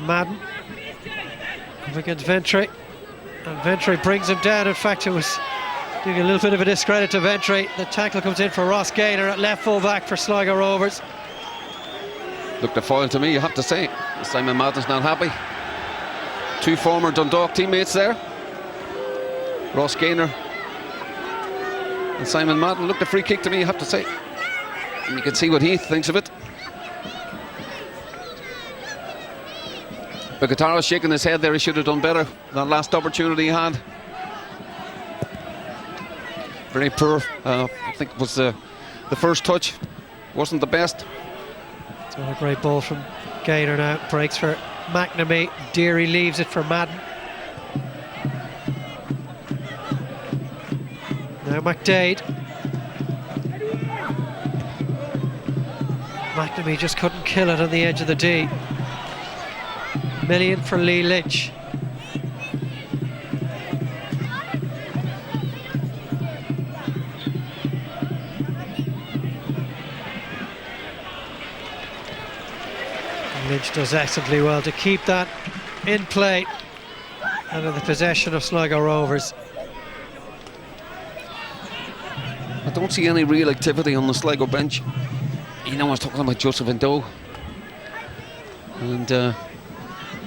Madden up against Ventry, and Ventry brings him down. In fact, it was doing a little bit of a discredit to Ventry. The tackle comes in for Ross Gaynor at left full back for Sligo Rovers. Looked a foul to me, you have to say. Simon Madden's not happy. Two former Dundalk teammates there, Ross Gaynor and Simon Madden. Looked a free kick to me, you have to say. And you can see what he thinks of it. Bukataro's shaking his head there. He should have done better. That last opportunity he had. Very poor. I think it was the first touch. Wasn't the best. It's a great ball from Gaynor now. Breaks for McNamee. Derry leaves it for Madden. Now McDade. McNamee just couldn't kill it on the edge of the D. Million for Lee Lynch. Lynch does excellently well to keep that in play and in the possession of Sligo Rovers. I don't see any real activity on the Sligo bench. You know, I was talking about Joseph Ndo, and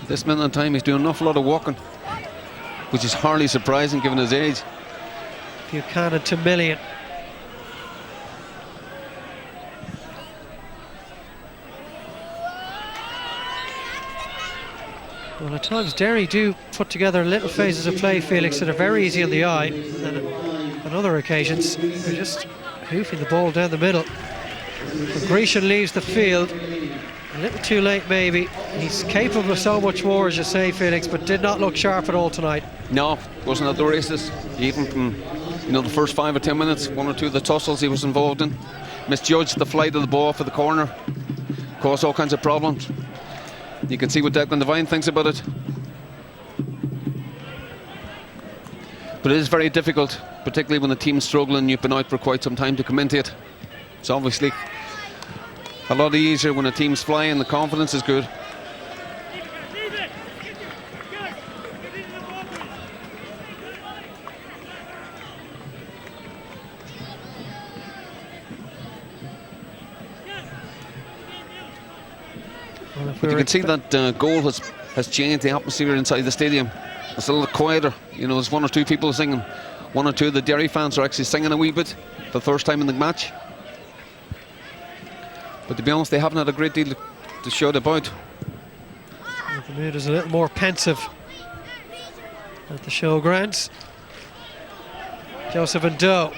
this minute in time he's doing an awful lot of walking, which is hardly surprising given his age. Buchanan to Million. Well, at times Derry do put together little phases of play, Felix, that are very easy on the eye, and on other occasions they're just hoofing the ball down the middle. But Grecian leaves the field a little too late, maybe. He's capable of so much more, as you say, Felix, but did not look sharp at all tonight. No, wasn't at the races. Even from the first 5 or 10 minutes, one or two of the tussles he was involved in. Misjudged the flight of the ball for the corner. Caused all kinds of problems. You can see what Declan Devine thinks about it. But it is very difficult, particularly when the team's struggling and you've been out for quite some time, to come into it. It's obviously a lot easier when a team's flying, the confidence is good. But you can see that goal has changed the atmosphere inside the stadium. It's a little quieter. You know, there's one or two people singing. One or two of the Derry fans are actually singing a wee bit for the first time in the match. But to be honest, they haven't had a great deal to shout about. The mood is a little more pensive at the showgrounds. Joseph Ndo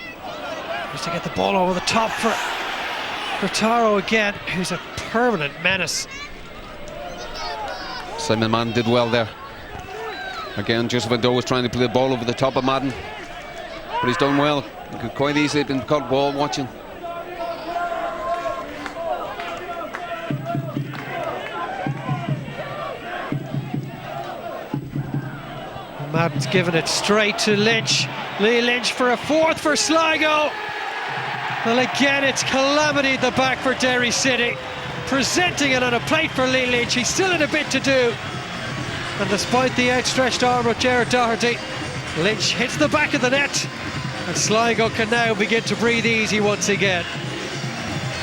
just to get the ball over the top for Taro again, who's a permanent menace. Simon Madden did well there. Again, Joseph Ndo was trying to play the ball over the top of Madden, but he's done well. He could quite easily have been caught ball watching. Madden's given it straight to Lynch. Lee Lynch for a fourth for Sligo. Well, again, it's calamity at the back for Derry City. Presenting it on a plate for Lee Lynch. He still had a bit to do. And despite the outstretched arm of Gerard Doherty, Lynch hits the back of the net. And Sligo can now begin to breathe easy once again.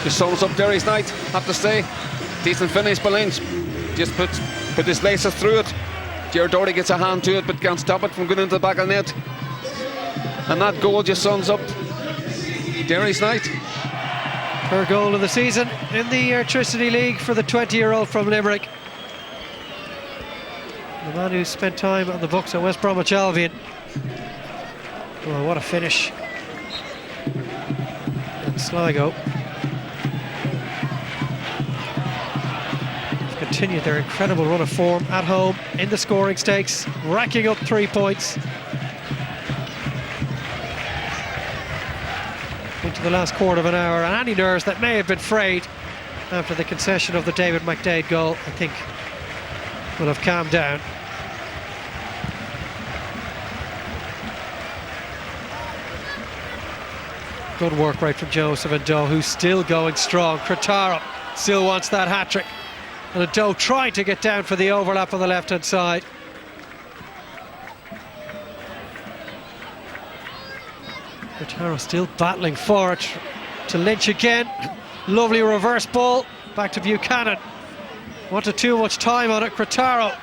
Just sums up Derry's night, have to say. Decent finish by Lynch. Just put his laces through it. Gerard Doherty gets a hand to it, but can't stop it from going into the back of the net. And that goal just sums up Derry's night. Her goal of the season in the Electricity League for the 20-year-old from Limerick. the man who spent time on the books at West Bromwich Albion. Well, what a finish. And Sligo have continued their incredible run of form at home in the scoring stakes, racking up 3 points into the last quarter of an hour, and any nerves that may have been frayed after the concession of the David McDade goal, I think, will have calmed down. Good work right from Joseph and Doe, who's still going strong. Cretaro still wants that hat-trick. And Doe trying to get down for the overlap on the left-hand side. Cretaro still battling for it. To Lynch again. Lovely reverse ball. Back to Buchanan. Wanted too much time on it. Cretaro.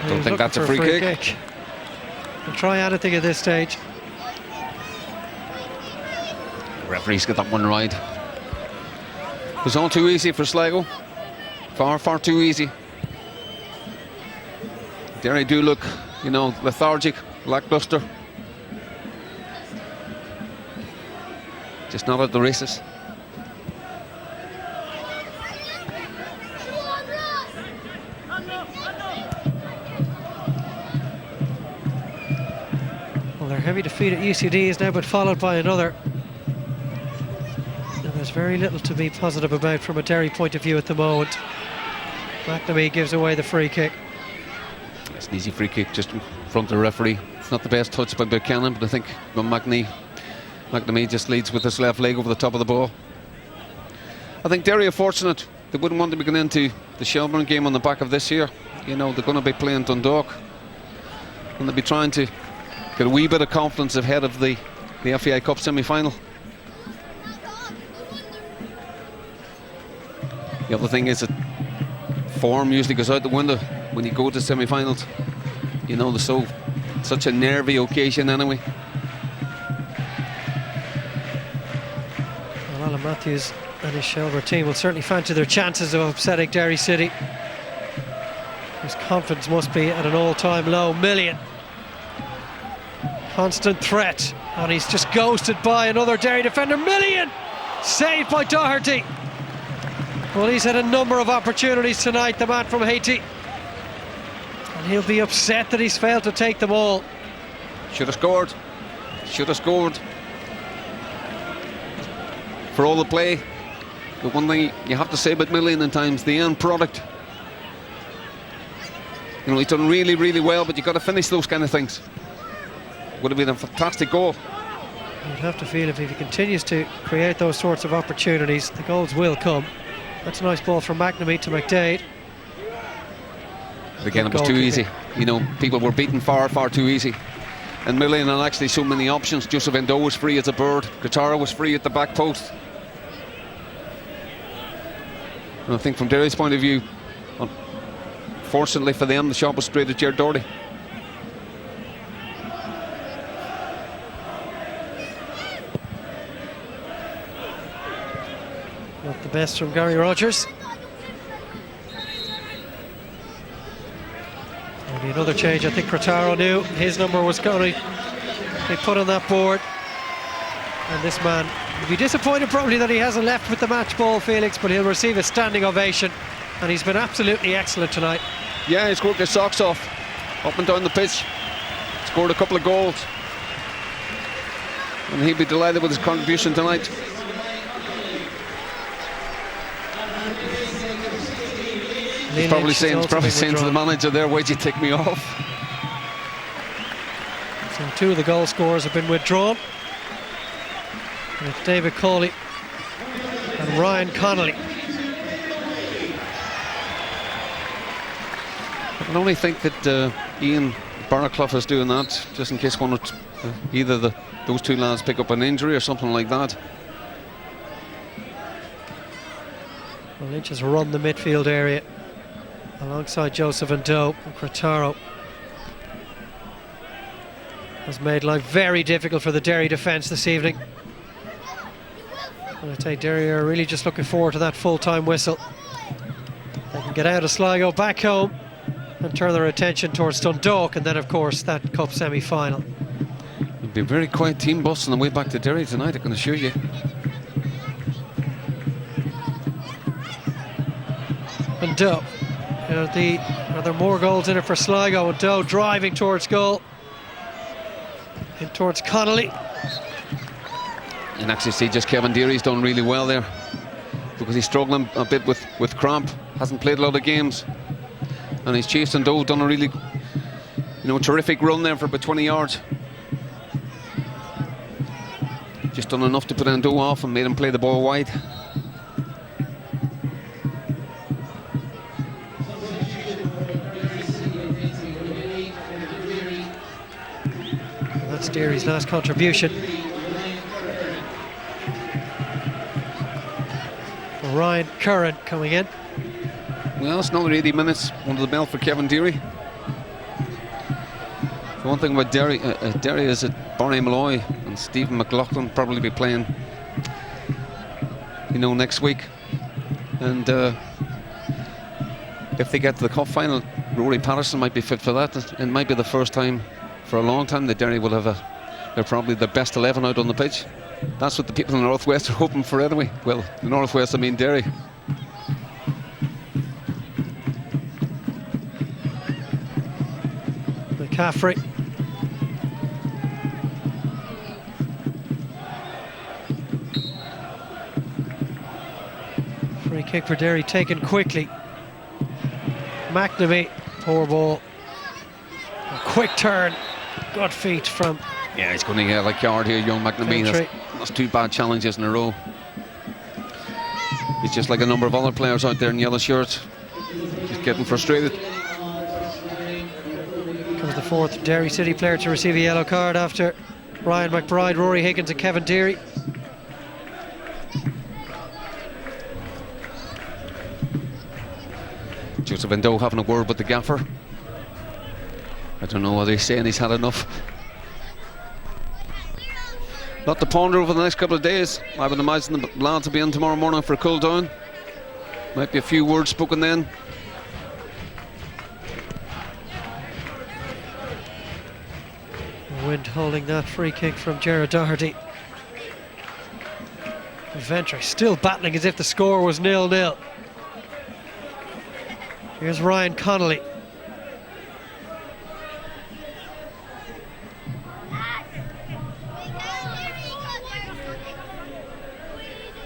Don't think that's a free kick. He'll try anything at this stage. Referee's got that one right. It was all too easy for Sligo. Far too easy. Derry do look, you know, lethargic, lackluster. Just not at the races. Well, their heavy defeat at UCD has now been followed by another. There's very little to be positive about from a Derry point of view at the moment. McNamee gives away the free kick. It's an easy free kick just in front of the referee. It's not the best touch by Buchanan, but I think McNamee just leads with his left leg over the top of the ball. I think Derry are fortunate. They wouldn't want to be going into the Shelbourne game on the back of this here. You know, they're going to be playing Dundalk, and they'll be trying to get a wee bit of confidence ahead of the FAI Cup semi-final. The other thing is that form usually goes out the window when you go to semi-finals. You know, they're such a nervy occasion anyway. Well, Alan Matthews and his Shelbourne team will certainly fancy their chances of upsetting Derry City, whose confidence must be at an all-time low. Million, constant threat, and he's just ghosted by another Derry defender. Million, saved by Doherty. Well, he's had a number of opportunities tonight, the man from Haiti, and he'll be upset that he's failed to take them all. Should have scored. Should have scored. For all the play, the one thing you have to say about Million in times, the end product. You know, he's done really, really well, but you've got to finish those kind of things. Would have been a fantastic goal. You'd have to feel if he continues to create those sorts of opportunities, the goals will come. That's a nice ball from McNamee to McDade. But again, it was too easy. You know, people were beaten far too easy. And Million had actually so many options. Joseph Endo was free as a bird. Cretaro was free at the back post. And I think from Derry's point of view, unfortunately for them, the shot was straight at Jared Doherty. Not the best from Gary Rogers. Maybe another change. I think Cretaro knew his number was going to be put on that board. And this man will be disappointed probably that he hasn't left with the match ball, Felix, but he'll receive a standing ovation. And he's been absolutely excellent tonight. Yeah, he's worked his socks off, up and down the pitch. Scored a couple of goals. And he'll be delighted with his contribution tonight. He's probably saying to the manager there, why'd you take me off? So two of the goal scorers have been withdrawn. And it's David Cawley and Ryan Connolly. I can only think that Ian Barraclough is doing that just in case either those two lads pick up an injury or something like that. Well, Lynch has run the midfield area alongside Joseph and Doe. And Cretaro has made life very difficult for the Derry defence this evening. And I tell you, Derry are really just looking forward to that full-time whistle. They can get out of Sligo, back home, and turn their attention towards Dundalk, and then of course that cup semi-final. It'll be a very quiet team bus on the way back to Derry tonight, I can assure you. And Doe, are there more goals in it for Sligo? And Doe driving towards goal, in towards Connolly. And actually see just Kevin Deary's done really well there, because he's struggling a bit with cramp, hasn't played a lot of games, and he's chasing Doe, done a really terrific run there for about 20 yards. Just done enough to put Doe off and made him play the ball wide. That's Deary's last contribution. Ryan Curran coming in. Well, it's another 80 minutes under the belt for Kevin Deary. The one thing about Derry is that Barney Malloy and Stephen McLaughlin probably be playing, next week. And if they get to the cup final, Rory Patterson might be fit for that. It might be the first time for a long time that Derry will have they're probably the best 11 out on the pitch. That's what the people in the Northwest are hoping for anyway. Well, the Northwest, I mean Derry. McCaffrey. Free kick for Derry taken quickly. McNamee, poor ball. A quick turn. Good feet from... Yeah, he's going to get like yard here, young McNamee. That's two bad challenges in a row. He's just like a number of other players out there in yellow shirts, just getting frustrated. Comes the fourth Derry City player to receive a yellow card after Ryan McBride, Rory Higgins and Kevin Deary. Joseph Endo having a word with the gaffer. I don't know what he's saying, he's had enough. Lot to ponder over the next couple of days. I would imagine the lads will be in tomorrow morning for a cool down. Might be a few words spoken then. Wind holding that free kick from Gerard Doherty. Ventry still battling as if the score was 0-0. Here's Ryan Connolly.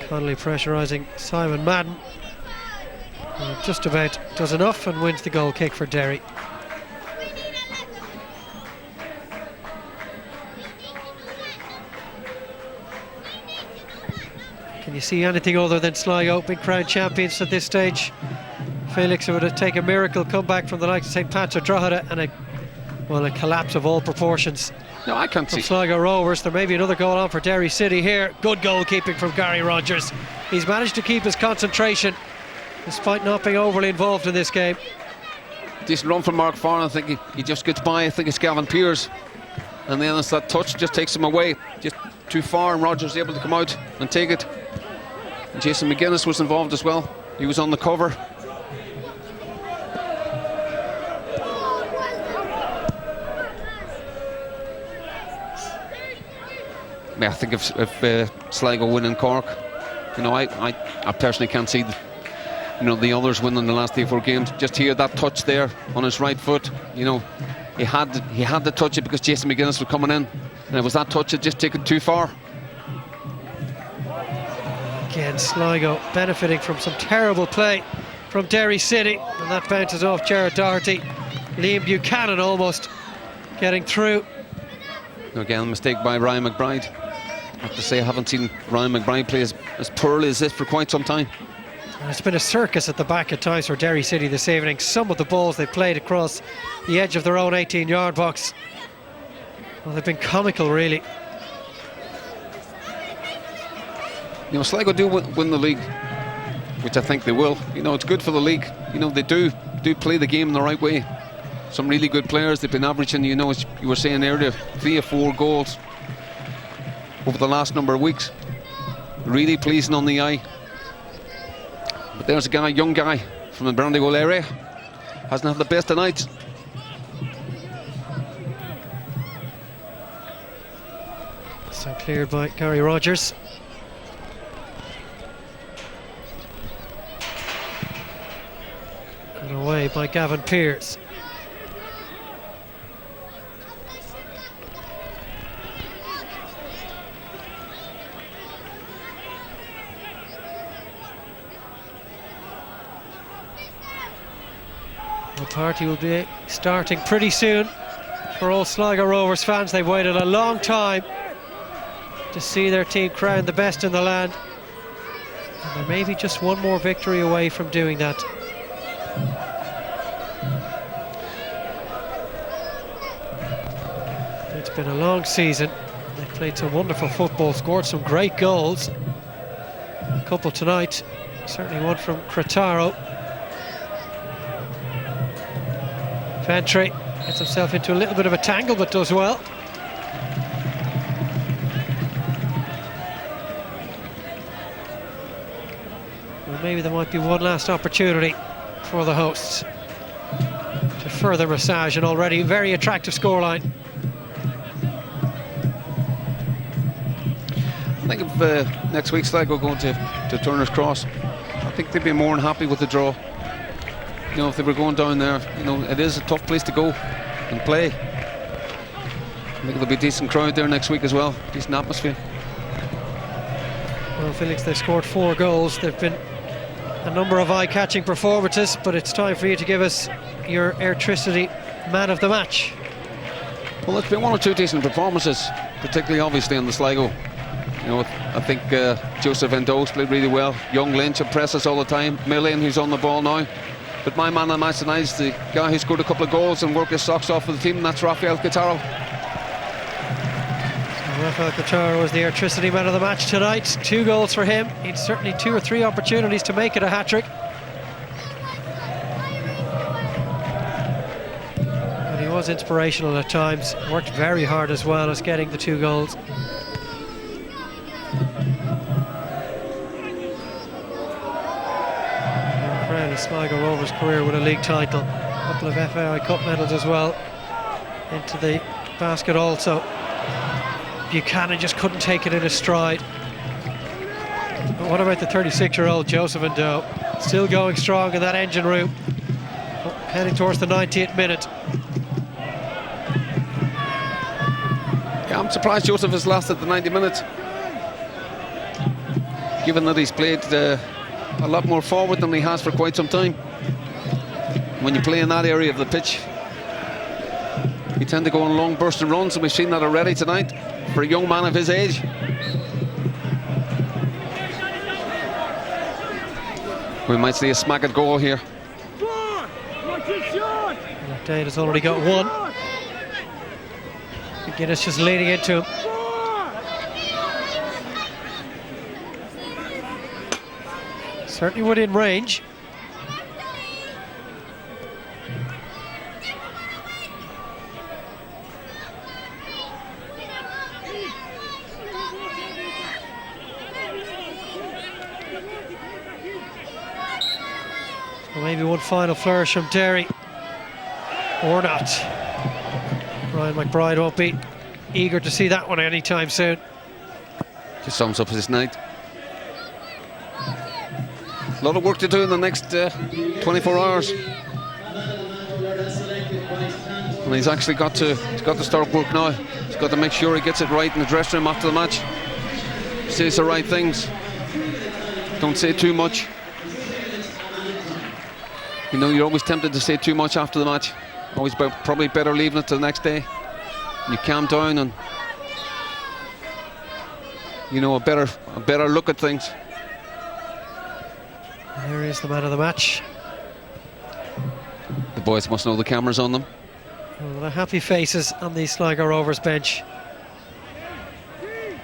Connolly pressurising Simon Madden. Just about does enough and wins the goal kick for Derry. Can you see anything other than Sligo, big crowd champions at this stage? Felix, it would take a miracle comeback from the likes of St. Pat's or Drogheda and a collapse of all proportions. No, I can't see. Sligo Rovers. There may be another goal on for Derry City here. Good goalkeeping from Gary Rogers. He's managed to keep his concentration despite not being overly involved in this game. Decent run from Mark Farr. I think he just gets by. I think it's Gavin Pearce, and then it's that touch just takes him away just too far, and Rogers is able to come out and take it. And Jason McGuinness was involved as well. He was on the cover. I think if Sligo win in Cork, I personally can't see the others winning the last 3-4 games. Just hear that touch there on his right foot. He had to touch it because Jason McGuinness was coming in, and it was that touch that just took it too far. Again, Sligo benefiting from some terrible play from Derry City, and that bounces off Gerard Doherty. Liam Buchanan almost getting through. Again, a mistake by Ryan McBride. I have to say, I haven't seen Ryan McBride play as poorly as this for quite some time. It's been a circus at the back at times for Derry City this evening. Some of the balls they played across the edge of their own 18-yard box, well, they've been comical, really. Sligo do win the league, which I think they will. It's good for the league. They do play the game in the right way. Some really good players. They've been averaging, as you were saying earlier, 3 or 4 goals over the last number of weeks. Really pleasing on the eye. But there's a young guy from the Brandy goal area. Hasn't had the best tonight. So cleared by Gary Rogers. And away by Gavin Pearce. The party will be starting pretty soon for all Sligo Rovers fans. They've waited a long time to see their team crowned the best in the land. And they're maybe just one more victory away from doing that. It's been a long season. They've played some wonderful football, scored some great goals. A couple tonight, certainly one from Cretaro. Ventry gets himself into a little bit of a tangle, but does well. Well, maybe there might be one last opportunity for the hosts to further massage an already very attractive scoreline. I think if next week Sligo going to Turner's Cross, I think they'd be more than happy with the draw. You know, if they were going down there, you know, it is a tough place to go and play. I think there'll be a decent crowd there next week as well, decent atmosphere. Well, Felix, they've scored 4 goals. There've been a number of eye-catching performances, but it's time for you to give us your Airtricity man of the match. Well, it's been 1 or 2 decent performances, particularly obviously on the Sligo. You know, I think Joseph Endos played really well. Young Lynch impresses all the time. Millian, who's on the ball now. But my man of the match tonight is the guy who scored a couple of goals and worked his socks off for the team, and that's Rafael Cretaro. So Rafael Cretaro was the Airtricity man of the match tonight. 2 goals for him. He'd certainly 2 or 3 opportunities to make it a hat-trick. But he was inspirational at times. Worked very hard as well as getting the 2 goals. Sligo Rovers' career with a league title, a couple of FAI Cup medals as well into the basket also. Buchanan just couldn't take it in his stride. But what about the 36-year-old Joseph Endo? Still going strong in that engine room, heading towards the 90th minute. Yeah, I'm surprised Joseph has lasted the 90 minutes, given that he's played a lot more forward than he has for quite some time. When you play in that area of the pitch, you tend to go on long bursts and runs, and we've seen that already tonight for a young man of his age. We might see a smack at goal here. Dane has already got 1. McGuinness just leaning into him. Certainly within range. So maybe one final flourish from Derry. Or not. Ryan McBride won't be eager to see that one anytime soon. Just sums up his night. A lot of work to do in the next 24 hours. And he's actually got to start work now. He's got to make sure he gets it right in the dressing room after the match. Says the right things. Don't say too much. You know, you're always tempted to say too much after the match. Always probably better leaving it to the next day. You calm down and, you know, a better look at things. There is the man of the match. The boys must know the camera's on them. Oh, the happy faces on the Sligo Rovers bench. You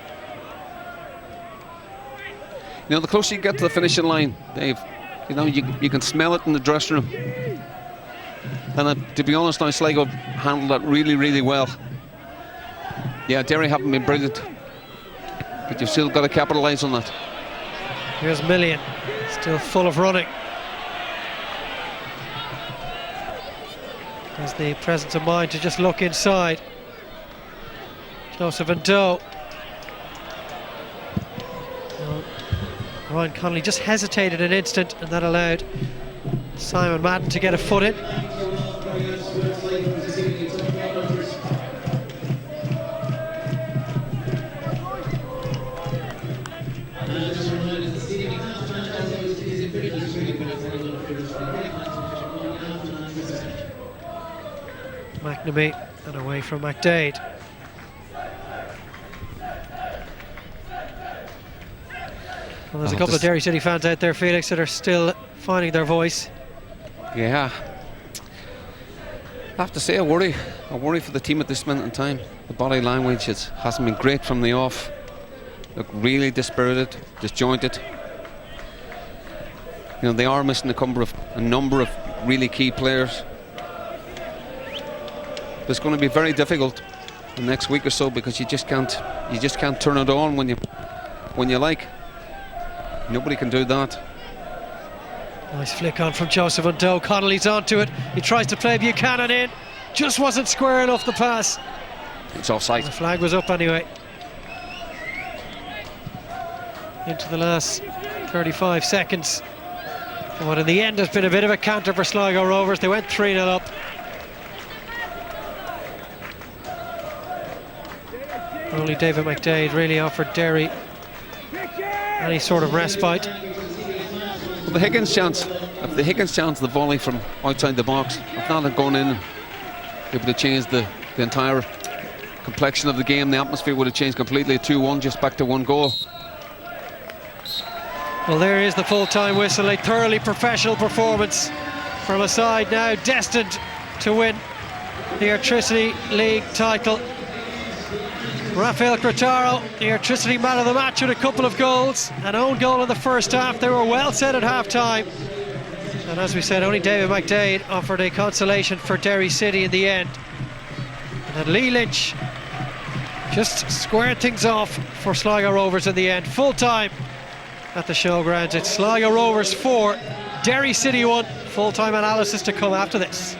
know, the closer you get to the finishing line, Dave, you know, you can smell it in the dressing room. And to be honest now, Sligo handled that really, really well. Yeah, Derry haven't been brilliant, but you've still got to capitalise on that. Here's Millian, still full of running. has the presence of mind to just look inside. Joseph and Doe. Ryan Connolly just hesitated an instant, and that allowed Simon Madden to get a foot in. McNamee and away from McDade. Well, there's a couple of Derry City fans out there, Felix, that are still finding their voice. Yeah. I have to say, I worry for the team at this minute in time. The body language hasn't been great from the off. Look really dispirited, disjointed. You know, they are missing a number of really key players. It's going to be very difficult the next week or so, because you just can't turn it on when you like. Nobody can do that. Nice flick on from Joseph and Doe. Connolly's onto it. He tries to play Buchanan in. Just wasn't square enough the pass. It's offside. The flag was up anyway. Into the last 35 seconds. But in the end, there's been a bit of a counter for Sligo Rovers. They went 3-0 up. Only David McDade really offered Derry any sort of respite. Well, the Higgins chance, the volley from outside the box, if that had gone in, it would have changed the entire complexion of the game. The atmosphere would have changed completely. 2-1, just back to 1 goal. Well, there is the full-time whistle. A thoroughly professional performance from a side now destined to win the Airtricity League title. Rafael Grataro, the Airtricity man of the match, with a couple of goals, an own goal in the first half. They were well set at half-time, and as we said, only David McDade offered a consolation for Derry City in the end. And Lee Lynch just squared things off for Sligo Rovers in the end. Full-time at the showgrounds. It's Sligo Rovers 4, Derry City 1. Full-time analysis to come after this.